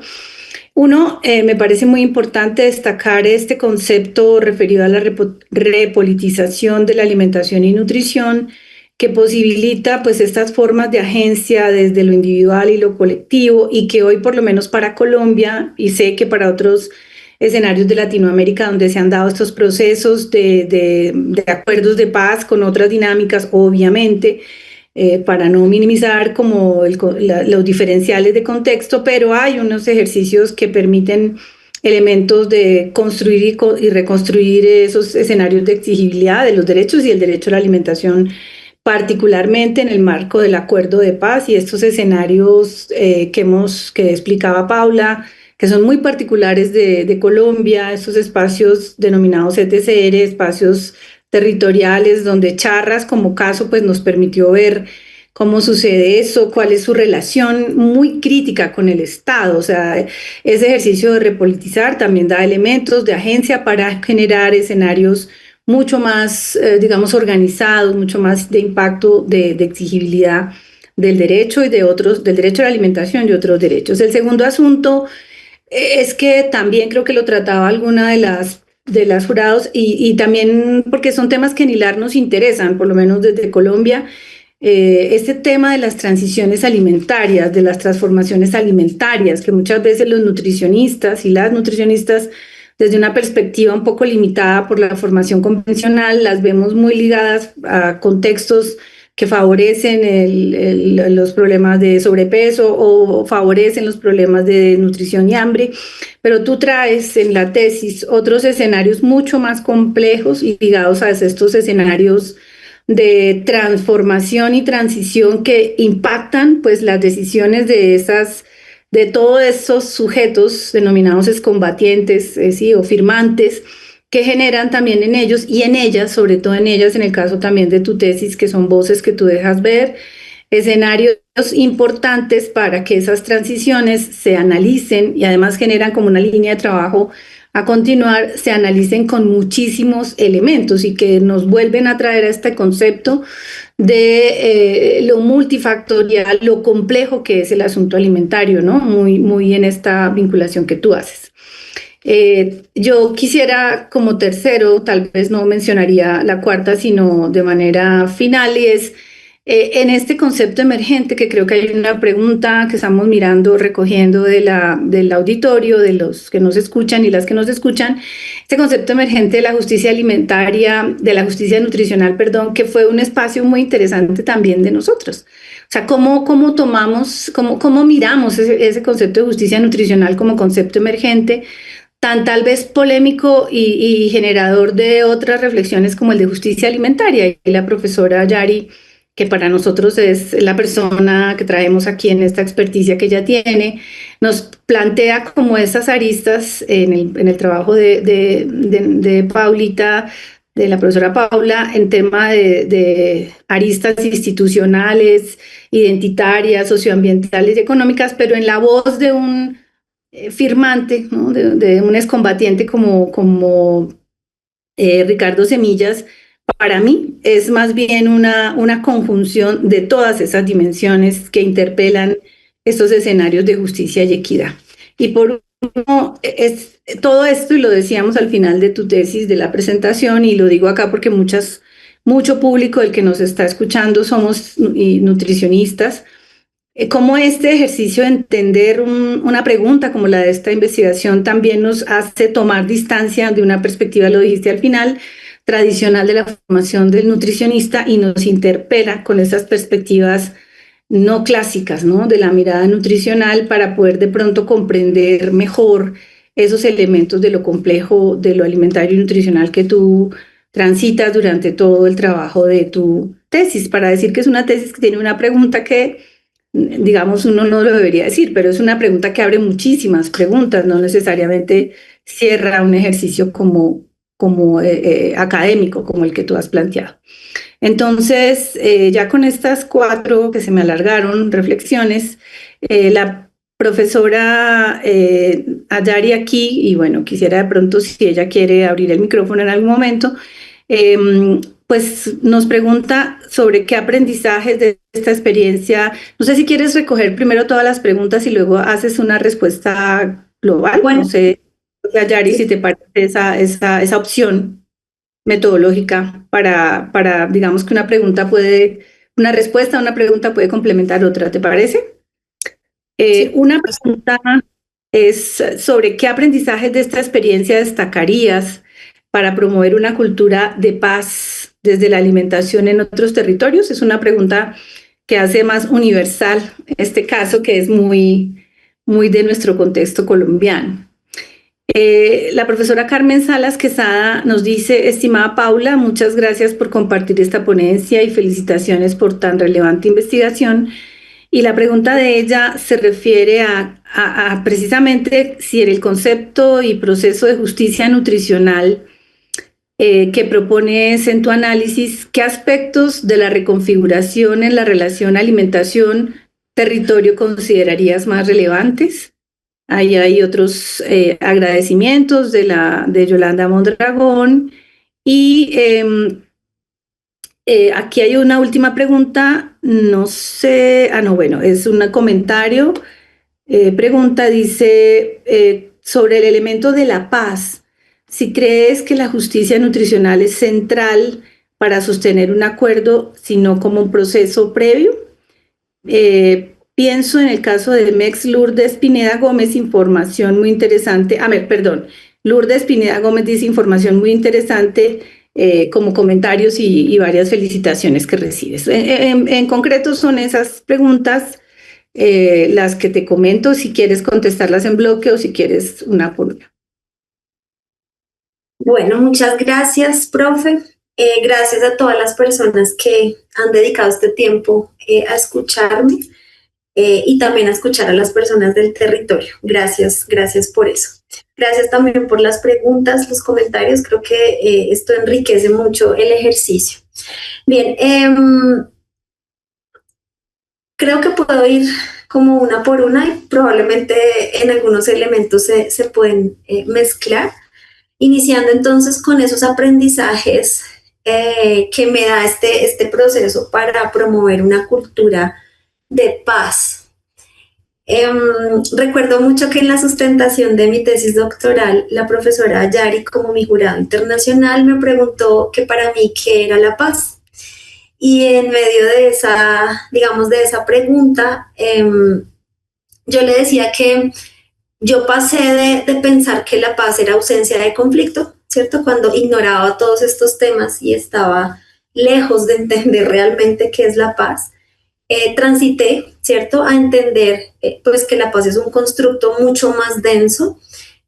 Uno, me parece muy importante destacar este concepto referido a la repolitización de la alimentación y nutrición, que posibilita pues estas formas de agencia desde lo individual y lo colectivo, y que hoy, por lo menos para Colombia, y sé que para otros escenarios de Latinoamérica donde se han dado estos procesos de acuerdos de paz con otras dinámicas, obviamente, para no minimizar como los diferenciales de contexto, pero hay unos ejercicios que permiten elementos de construir y reconstruir esos escenarios de exigibilidad de los derechos y el derecho a la alimentación, particularmente en el marco del acuerdo de paz y estos escenarios que explicaba Paula, que son muy particulares de Colombia, estos espacios denominados ETCR, espacios territoriales, donde Charras como caso pues nos permitió ver cómo sucede eso, cuál es su relación muy crítica con el Estado. O sea, ese ejercicio de repolitizar también da elementos de agencia para generar escenarios mucho más, digamos, organizados, mucho más de impacto, de exigibilidad del derecho y del derecho a la alimentación y otros derechos. El segundo asunto es que también creo que lo trataba alguna de las jurados, y también porque son temas que en Hilar nos interesan, por lo menos desde Colombia, este tema de las transiciones alimentarias, de las transformaciones alimentarias, que muchas veces los nutricionistas y las nutricionistas, desde una perspectiva un poco limitada por la formación convencional, las vemos muy ligadas a contextos que favorecen los problemas de sobrepeso o favorecen los problemas de nutrición y hambre, pero tú traes en la tesis otros escenarios mucho más complejos y ligados a estos escenarios de transformación y transición que impactan pues las decisiones de todos esos sujetos denominados excombatientes, ¿sí? O firmantes, que generan también en ellos y en ellas, sobre todo en ellas, en el caso también de tu tesis, que son voces que tú dejas ver, escenarios importantes para que esas transiciones se analicen y además generan como una línea de trabajo a continuar, se analicen con muchísimos elementos y que nos vuelven a traer a este concepto de lo multifactorial, lo complejo que es el asunto alimentario, ¿no? Muy en esta vinculación que tú haces. Yo quisiera como tercero, tal vez no mencionaría la cuarta, sino de manera final, y es en este concepto emergente, que creo que hay una pregunta que estamos mirando, recogiendo del auditorio, de los que nos escuchan y las que nos escuchan, este concepto emergente de la justicia alimentaria, de la justicia nutricional, perdón, que fue un espacio muy interesante también de nosotros. O sea, cómo tomamos, cómo miramos ese concepto de justicia nutricional como concepto emergente, tan tal vez polémico y generador de otras reflexiones como el de justicia alimentaria. Y la profesora Yari, que para nosotros es la persona que traemos aquí en esta experticia que ella tiene, nos plantea como esas aristas en el trabajo de Paulita, de la profesora Paula, en tema de aristas institucionales, identitarias, socioambientales y económicas, pero en la voz de un firmante, ¿no? de un excombatiente como Ricardo Semillas. Para mí es más bien una conjunción de todas esas dimensiones que interpelan estos escenarios de justicia y equidad. Y por último, es todo esto, y lo decíamos al final de tu tesis, de la presentación, y lo digo acá porque mucho público del que nos está escuchando somos nutricionistas, cómo este ejercicio de entender una pregunta como la de esta investigación también nos hace tomar distancia de una perspectiva, lo dijiste al final, tradicional de la formación del nutricionista, y nos interpela con esas perspectivas no clásicas, ¿no? De la mirada nutricional, para poder de pronto comprender mejor esos elementos de lo complejo de lo alimentario y nutricional que tú transitas durante todo el trabajo de tu tesis, para decir que es una tesis que tiene una pregunta que, digamos, uno no lo debería decir, pero es una pregunta que abre muchísimas preguntas, no necesariamente cierra un ejercicio como académico, como el que tú has planteado. Entonces, ya con estas 4 que se me alargaron, reflexiones, la profesora Ayari aquí, y bueno, quisiera de pronto, si ella quiere abrir el micrófono en algún momento, pues nos pregunta sobre qué aprendizajes de esta experiencia. No sé si quieres recoger primero todas las preguntas y luego haces una respuesta global. Bueno, no sé, Yari, si te parece esa opción metodológica para digamos que una respuesta a una pregunta puede complementar otra, ¿te parece? Sí. Una pregunta es sobre qué aprendizajes de esta experiencia destacarías para promover una cultura de paz desde la alimentación en otros territorios. Es una pregunta que hace más universal este caso, que es muy de nuestro contexto colombiano. La profesora Carmen Salas Quesada nos dice: estimada Paula, muchas gracias por compartir esta ponencia y felicitaciones por tan relevante investigación. Y la pregunta de ella se refiere a precisamente si en el concepto y proceso de justicia nutricional que propones en tu análisis, ¿qué aspectos de la reconfiguración en la relación alimentación-territorio considerarías más relevantes? Ahí hay otros agradecimientos de Yolanda Mondragón. Y aquí hay una última pregunta, no sé, bueno, es un comentario. Pregunta, dice, sobre el elemento de la paz, si crees que la justicia nutricional es central para sostener un acuerdo, sino como un proceso previo. Pienso en el caso de Mex Lourdes Pineda Gómez, información muy interesante. Lourdes Pineda Gómez dice información muy interesante como comentarios y varias felicitaciones que recibes. En concreto son esas preguntas las que te comento, si quieres contestarlas en bloque o si quieres una por una. Bueno, muchas gracias, profe. Gracias a todas las personas que han dedicado este tiempo a escucharme y también a escuchar a las personas del territorio. Gracias, gracias por eso. Gracias también por las preguntas, los comentarios. Creo que esto enriquece mucho el ejercicio. Bien, creo que puedo ir como una por una y probablemente en algunos elementos se pueden mezclar. Iniciando entonces con esos aprendizajes que me da este proceso para promover una cultura de paz. Recuerdo mucho que en la sustentación de mi tesis doctoral, la profesora Yari, como mi jurado internacional, me preguntó que para mí qué era la paz. Y en medio de esa, digamos, de esa pregunta, yo le decía que yo pasé de pensar que la paz era ausencia de conflicto, ¿cierto? Cuando ignoraba todos estos temas y estaba lejos de entender realmente qué es la paz, transité, ¿cierto? A entender pues que la paz es un constructo mucho más denso,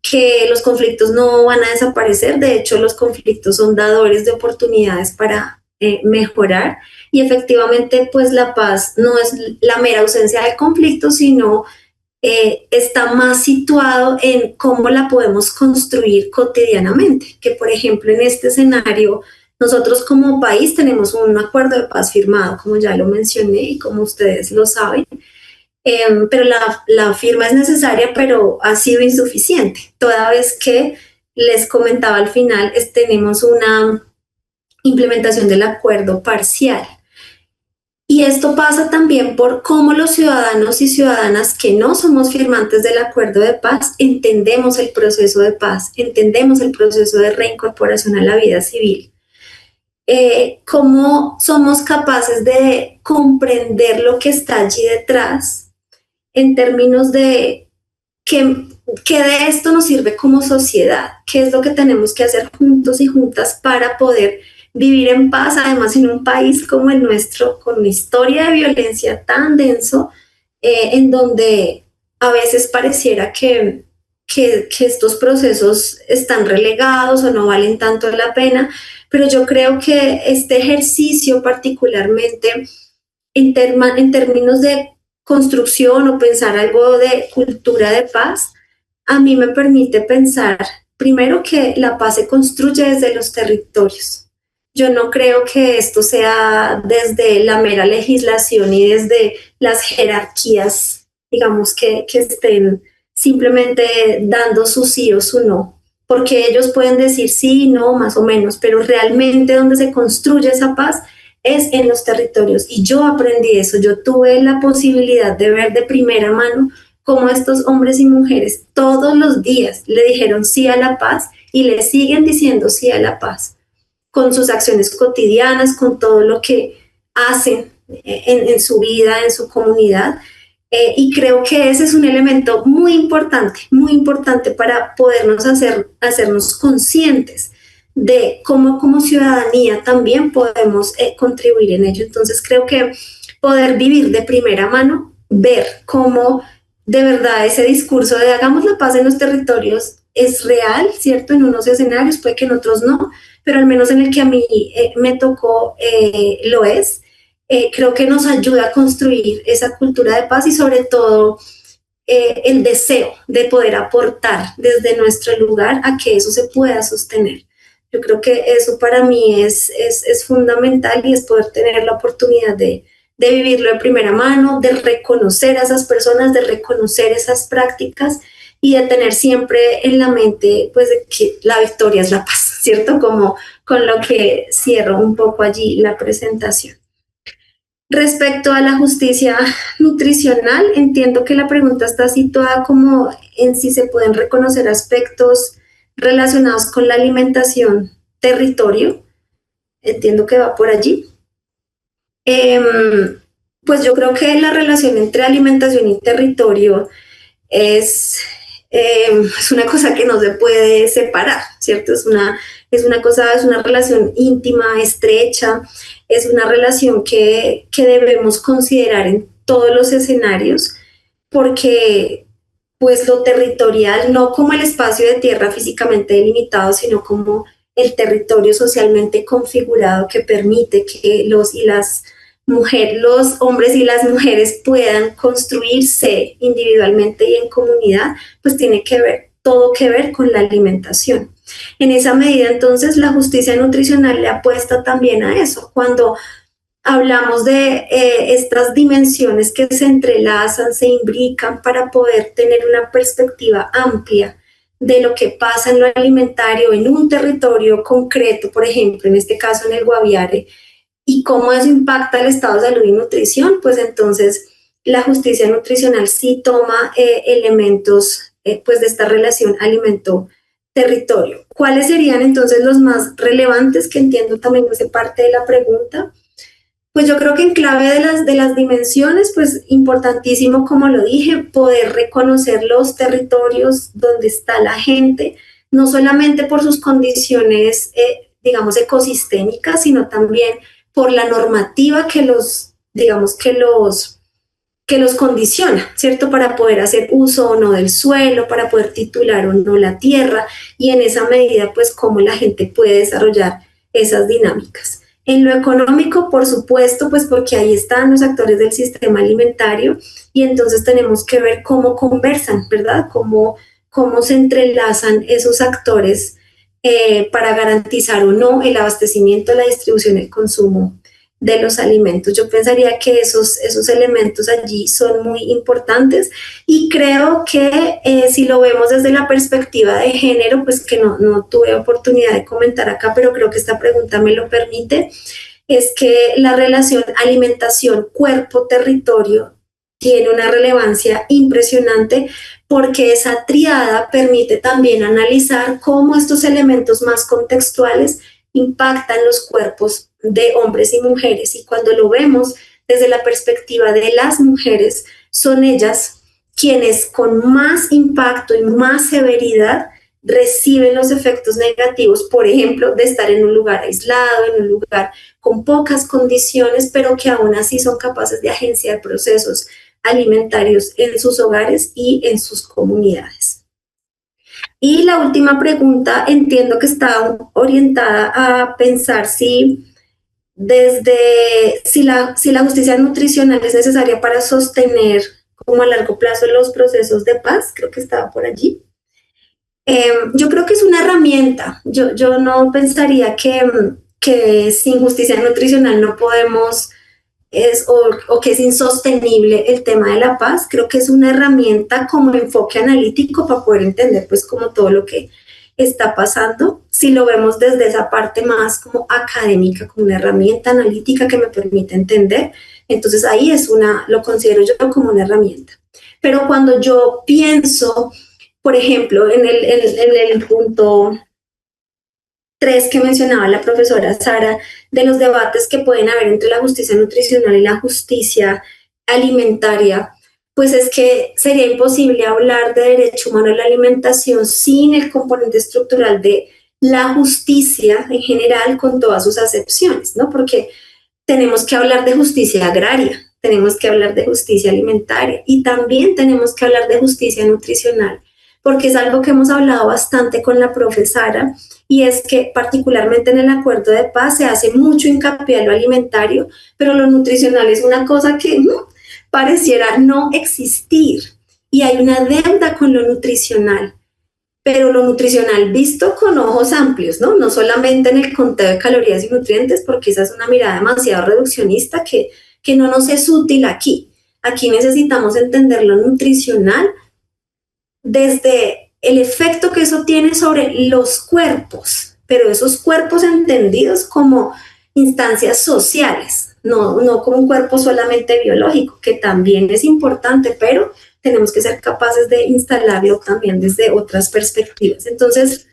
que los conflictos no van a desaparecer, de hecho los conflictos son dadores de oportunidades para mejorar y efectivamente pues la paz no es la mera ausencia de conflicto, sino está más situado en cómo la podemos construir cotidianamente, que por ejemplo en este escenario nosotros como país tenemos un acuerdo de paz firmado, como ya lo mencioné y como ustedes lo saben, pero la firma es necesaria, pero ha sido insuficiente, toda vez que les comentaba al final, tenemos una implementación del acuerdo parcial. Y esto pasa también por cómo los ciudadanos y ciudadanas que no somos firmantes del acuerdo de paz entendemos el proceso de paz, entendemos el proceso de reincorporación a la vida civil. Cómo somos capaces de comprender lo que está allí detrás en términos de qué de esto nos sirve como sociedad, qué es lo que tenemos que hacer juntos y juntas para poder vivir en paz, además en un país como el nuestro, con una historia de violencia tan denso, en donde a veces pareciera que estos procesos están relegados o no valen tanto la pena, pero yo creo que este ejercicio particularmente en términos de construcción o pensar algo de cultura de paz, a mí me permite pensar primero que la paz se construye desde los territorios. Yo no creo que esto sea desde la mera legislación y desde las jerarquías, digamos, que estén simplemente dando su sí o su no, porque ellos pueden decir sí, no, más o menos, pero realmente donde se construye esa paz es en los territorios. Y yo aprendí eso, yo tuve la posibilidad de ver de primera mano cómo estos hombres y mujeres todos los días le dijeron sí a la paz y le siguen diciendo sí a la paz, con sus acciones cotidianas, con todo lo que hacen en su vida, en su comunidad. Y creo que ese es un elemento muy importante para podernos hacernos conscientes de cómo como ciudadanía también podemos contribuir en ello. Entonces creo que poder vivir de primera mano, ver cómo de verdad ese discurso de hagamos la paz en los territorios es real, ¿cierto? En unos escenarios, puede que en otros no, pero al menos en el que a mí me tocó lo es. Creo que nos ayuda a construir esa cultura de paz y sobre todo el deseo de poder aportar desde nuestro lugar a que eso se pueda sostener. Yo creo que eso para mí es fundamental y es poder tener la oportunidad de vivirlo de primera mano, de reconocer a esas personas, de reconocer esas prácticas y de tener siempre en la mente pues de que la victoria es la paz, ¿cierto? Como con lo que cierro un poco allí la presentación. Respecto a la justicia nutricional, entiendo que la pregunta está situada como en si se pueden reconocer aspectos relacionados con la alimentación, territorio. Entiendo que va por allí. Pues yo creo que la relación entre alimentación y territorio es es una cosa que no se puede separar, ¿cierto? Es una relación íntima, estrecha, es una relación que debemos considerar en todos los escenarios, porque pues lo territorial, no como el espacio de tierra físicamente delimitado, sino como el territorio socialmente configurado que permite que los hombres y las mujeres puedan construirse individualmente y en comunidad, pues tiene todo que ver con la alimentación. En esa medida, entonces, la justicia nutricional le apuesta también a eso. Cuando hablamos de estas dimensiones que se entrelazan, se imbrican para poder tener una perspectiva amplia de lo que pasa en lo alimentario en un territorio concreto, por ejemplo, en este caso en el Guaviare, y cómo eso impacta el estado de salud y nutrición, pues entonces la justicia nutricional sí toma elementos pues de esta relación alimento-territorio. ¿Cuáles serían entonces los más relevantes, que entiendo también hace parte de la pregunta? Pues yo creo que en clave de las dimensiones, pues importantísimo, como lo dije, poder reconocer los territorios donde está la gente, no solamente por sus condiciones, digamos, ecosistémicas, sino también por la normativa que los condiciona, ¿cierto? Para poder hacer uso o no del suelo, para poder titular o no la tierra, y en esa medida, pues, cómo la gente puede desarrollar esas dinámicas. En lo económico, por supuesto, pues porque ahí están los actores del sistema alimentario, y entonces tenemos que ver cómo conversan, ¿verdad? Cómo se entrelazan esos actores para garantizar o no el abastecimiento, la distribución y el consumo de los alimentos. Yo pensaría que esos elementos allí son muy importantes, y creo que si lo vemos desde la perspectiva de género, pues que no tuve oportunidad de comentar acá, pero creo que esta pregunta me lo permite, es que la relación alimentación-cuerpo-territorio tiene una relevancia impresionante, porque esa tríada permite también analizar cómo estos elementos más contextuales impactan los cuerpos de hombres y mujeres. Y cuando lo vemos desde la perspectiva de las mujeres, son ellas quienes con más impacto y más severidad reciben los efectos negativos, por ejemplo, de estar en un lugar aislado, en un lugar con pocas condiciones, pero que aún así son capaces de agenciar procesos alimentarios en sus hogares y en sus comunidades. Y la última pregunta, entiendo que está orientada a pensar si la justicia nutricional es necesaria para sostener como a largo plazo los procesos de paz. Creo que estaba por allí. Yo creo que es una herramienta. Yo no pensaría que sin justicia nutricional no podemos, o que es insostenible el tema de la paz. Creo que es una herramienta como enfoque analítico para poder entender pues como todo lo que está pasando. Si lo vemos desde esa parte más como académica, como una herramienta analítica que me permite entender, entonces ahí lo considero yo como una herramienta. Pero cuando yo pienso, por ejemplo, en el punto 3 que mencionaba la profesora Sara, de los debates que pueden haber entre la justicia nutricional y la justicia alimentaria, pues es que sería imposible hablar de derecho humano a la alimentación sin el componente estructural de la justicia en general, con todas sus acepciones, ¿no? Porque tenemos que hablar de justicia agraria, tenemos que hablar de justicia alimentaria, y también tenemos que hablar de justicia nutricional, porque es algo que hemos hablado bastante con la profe Sara, y es que particularmente en el acuerdo de paz se hace mucho hincapié en lo alimentario, pero lo nutricional es una cosa que pareciera no existir, y hay una deuda con lo nutricional, pero lo nutricional visto con ojos amplios, ¿no? No solamente en el conteo de calorías y nutrientes, porque esa es una mirada demasiado reduccionista que no nos es útil aquí. Aquí necesitamos entender lo nutricional desde el efecto que eso tiene sobre los cuerpos, pero esos cuerpos entendidos como instancias sociales, no como un cuerpo solamente biológico, que también es importante, pero tenemos que ser capaces de instalarlo también desde otras perspectivas. Entonces,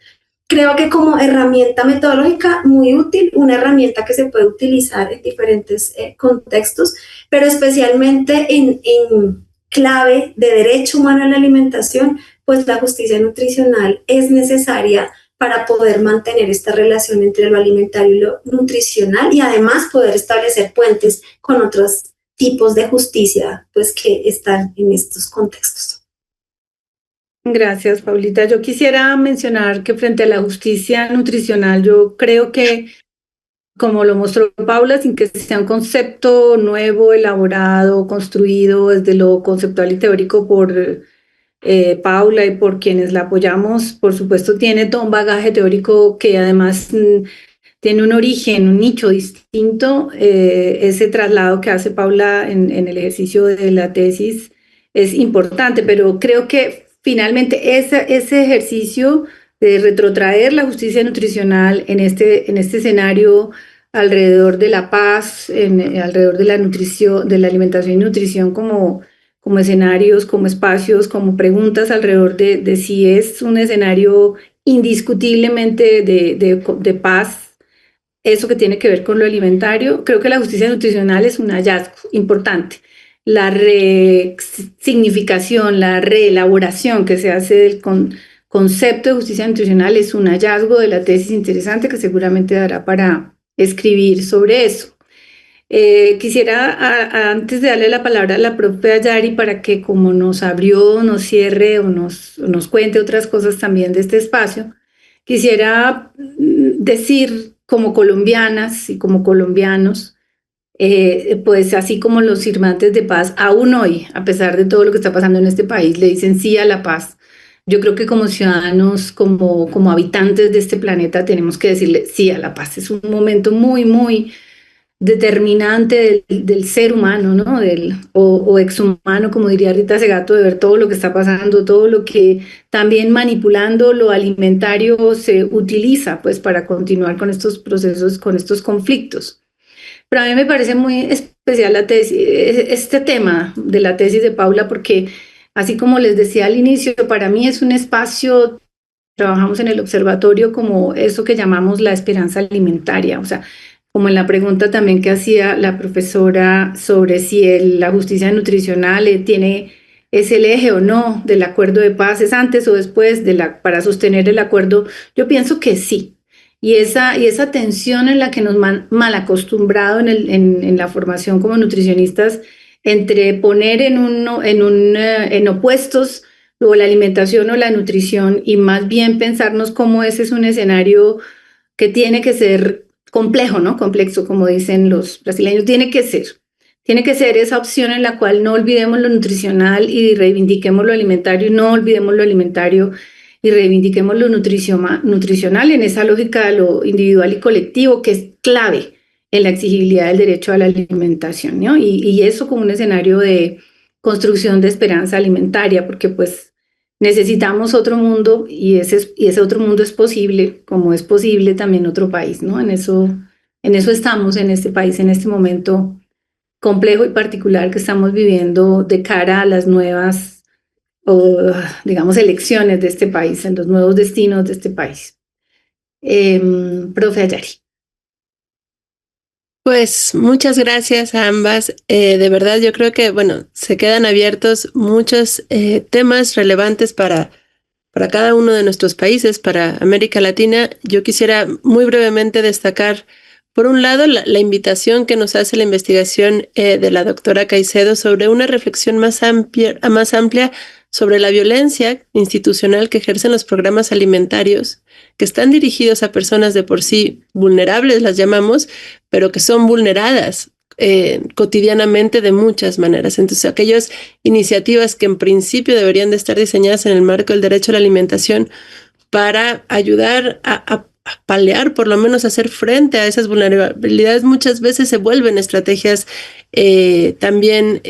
creo que como herramienta metodológica muy útil, una herramienta que se puede utilizar en diferentes contextos, pero especialmente en clave de derecho humano a la alimentación, pues la justicia nutricional es necesaria para poder mantener esta relación entre lo alimentario y lo nutricional y además poder establecer puentes con otros tipos de justicia pues que están en estos contextos. Gracias, Paulita. Yo quisiera mencionar que frente a la justicia nutricional, yo creo que, como lo mostró Paula, sin que sea un concepto nuevo, elaborado, construido desde lo conceptual y teórico por Paula y por quienes la apoyamos, por supuesto tiene todo un bagaje teórico que además tiene un origen, un nicho distinto. Ese traslado que hace Paula en el ejercicio de la tesis es importante, pero creo que finalmente ese ejercicio de retrotraer la justicia nutricional en este escenario alrededor de la paz, alrededor de la nutrición, de la alimentación y nutrición como escenarios, como espacios, como preguntas alrededor de si es un escenario indiscutiblemente de paz, eso que tiene que ver con lo alimentario. Creo que la justicia nutricional es un hallazgo importante. La resignificación, la reelaboración que se hace del concepto de justicia nutricional es un hallazgo de la tesis interesante que seguramente dará para escribir sobre eso. Quisiera, antes de darle la palabra a la profe Ayari para que como nos abrió, nos cierre o nos cuente otras cosas también de este espacio, quisiera decir como colombianas y como colombianos, pues así como los firmantes de paz, aún hoy, a pesar de todo lo que está pasando en este país, le dicen sí a la paz. Yo creo que como ciudadanos, como habitantes de este planeta, tenemos que decirle sí a la paz. Es un momento muy, muy determinante del ser humano, ¿no? O exhumano, como diría Rita Segato, de ver todo lo que está pasando, todo lo que también manipulando lo alimentario se utiliza pues para continuar con estos procesos, con estos conflictos. Pero a mí me parece muy especial la tesis, este tema de la tesis de Paula, porque así como les decía al inicio, para mí es un espacio, trabajamos en el observatorio como eso que llamamos la esperanza alimentaria, o sea, como en la pregunta también que hacía la profesora sobre si la justicia nutricional es el eje o no del acuerdo de paz, es antes o después para sostener el acuerdo. Yo pienso que sí. Y esa tensión en la que nos mal acostumbrado en la formación como nutricionistas entre poner en opuestos o la alimentación o la nutrición y más bien pensarnos cómo ese es un escenario que tiene que ser complejo, ¿no? Complexo, como dicen los brasileños, tiene que ser esa opción en la cual no olvidemos lo nutricional y reivindiquemos lo alimentario, y no olvidemos lo alimentario y reivindiquemos lo nutricional en esa lógica de lo individual y colectivo que es clave en la exigibilidad del derecho a la alimentación, ¿no? Y eso como un escenario de construcción de esperanza alimentaria, porque pues necesitamos otro mundo y ese otro mundo es posible, como es posible también otro país, ¿no? En eso estamos en este país, en este momento complejo y particular que estamos viviendo de cara a las nuevas, digamos, elecciones de este país, en los nuevos destinos de este país. Profe Ayari. Pues muchas gracias a ambas. De verdad, yo creo que, bueno, se quedan abiertos muchos temas relevantes para cada uno de nuestros países, para América Latina. Yo quisiera muy brevemente destacar, por un lado, la invitación que nos hace la investigación de la doctora Caicedo sobre una reflexión más amplia sobre la violencia institucional que ejercen los programas alimentarios, que están dirigidos a personas de por sí vulnerables, las llamamos, pero que son vulneradas cotidianamente de muchas maneras. Entonces, aquellas iniciativas que en principio deberían de estar diseñadas en el marco del derecho a la alimentación para ayudar a paliar, por lo menos hacer frente a esas vulnerabilidades, muchas veces se vuelven estrategias también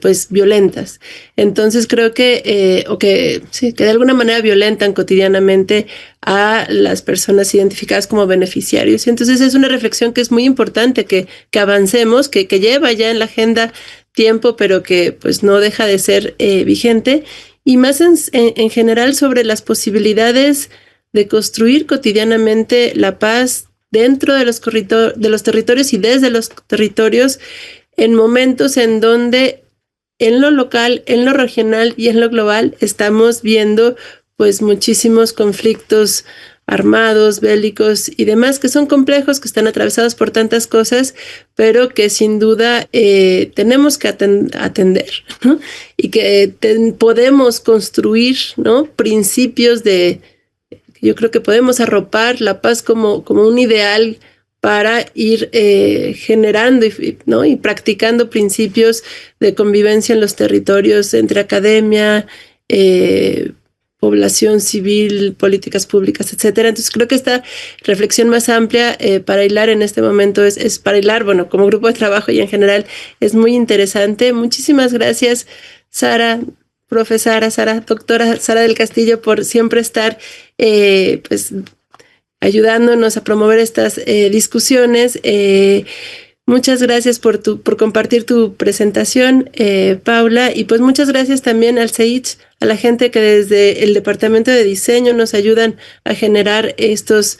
pues violentas. Entonces creo que que de alguna manera violentan cotidianamente a las personas identificadas como beneficiarios. Entonces es una reflexión que es muy importante que avancemos, que lleva ya en la agenda tiempo, pero que pues no deja de ser vigente, y más en general sobre las posibilidades de construir cotidianamente la paz dentro de los territorios y desde los territorios en momentos en donde en lo local, en lo regional y en lo global estamos viendo pues muchísimos conflictos armados, bélicos y demás, que son complejos, que están atravesados por tantas cosas, pero que sin duda tenemos que atender, ¿no? Y que podemos construir, ¿no?, principios yo creo que podemos arropar la paz como un ideal para ir generando ¿no?, y practicando principios de convivencia en los territorios entre academia, población civil, políticas públicas, etcétera. Entonces creo que esta reflexión más amplia para hilar en este momento es para hilar, bueno, como grupo de trabajo y en general es muy interesante. Muchísimas gracias, Sara, profesora Sara, doctora Sara del Castillo, por siempre estar pues ayudándonos a promover estas discusiones. Muchas gracias por compartir tu presentación, Paula, y pues muchas gracias también al CEICH, a la gente que desde el Departamento de Diseño nos ayudan a generar estos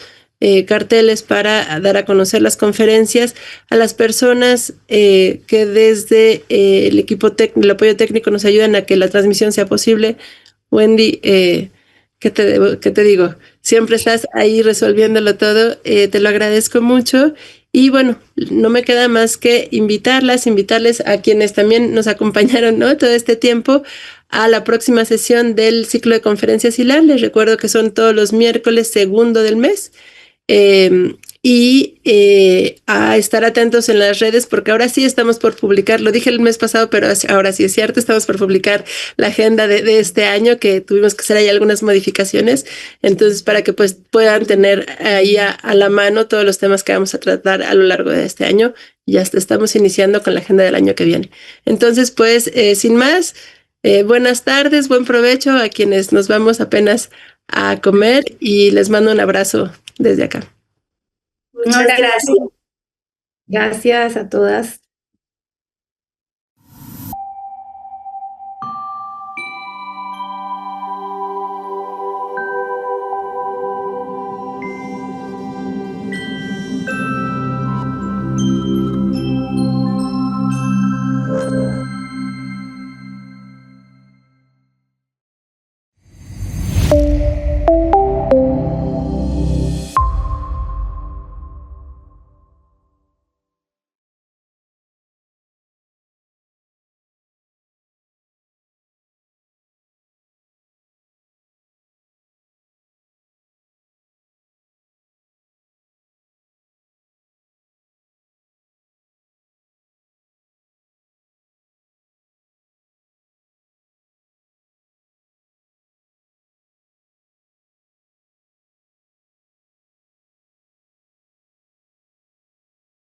carteles para dar a conocer las conferencias, a las personas que desde el equipo el apoyo técnico nos ayudan a que la transmisión sea posible. Wendy, ¿qué te digo? Siempre estás ahí resolviéndolo todo, te lo agradezco mucho. Y bueno, no me queda más que invitarles a quienes también nos acompañaron, ¿no?, todo este tiempo a la próxima sesión del ciclo de conferencias HILAR. Les recuerdo que son todos los miércoles 2 del mes. A estar atentos en las redes, porque ahora sí estamos por publicar, lo dije el mes pasado, pero ahora sí es cierto, estamos por publicar la agenda de este año, que tuvimos que hacer ahí algunas modificaciones, entonces para que pues puedan tener ahí a la mano todos los temas que vamos a tratar a lo largo de este año. Ya estamos iniciando con la agenda del año que viene. Entonces pues sin más, buenas tardes, buen provecho a quienes nos vamos apenas a comer y les mando un abrazo desde acá. Muchas gracias. Gracias a todas.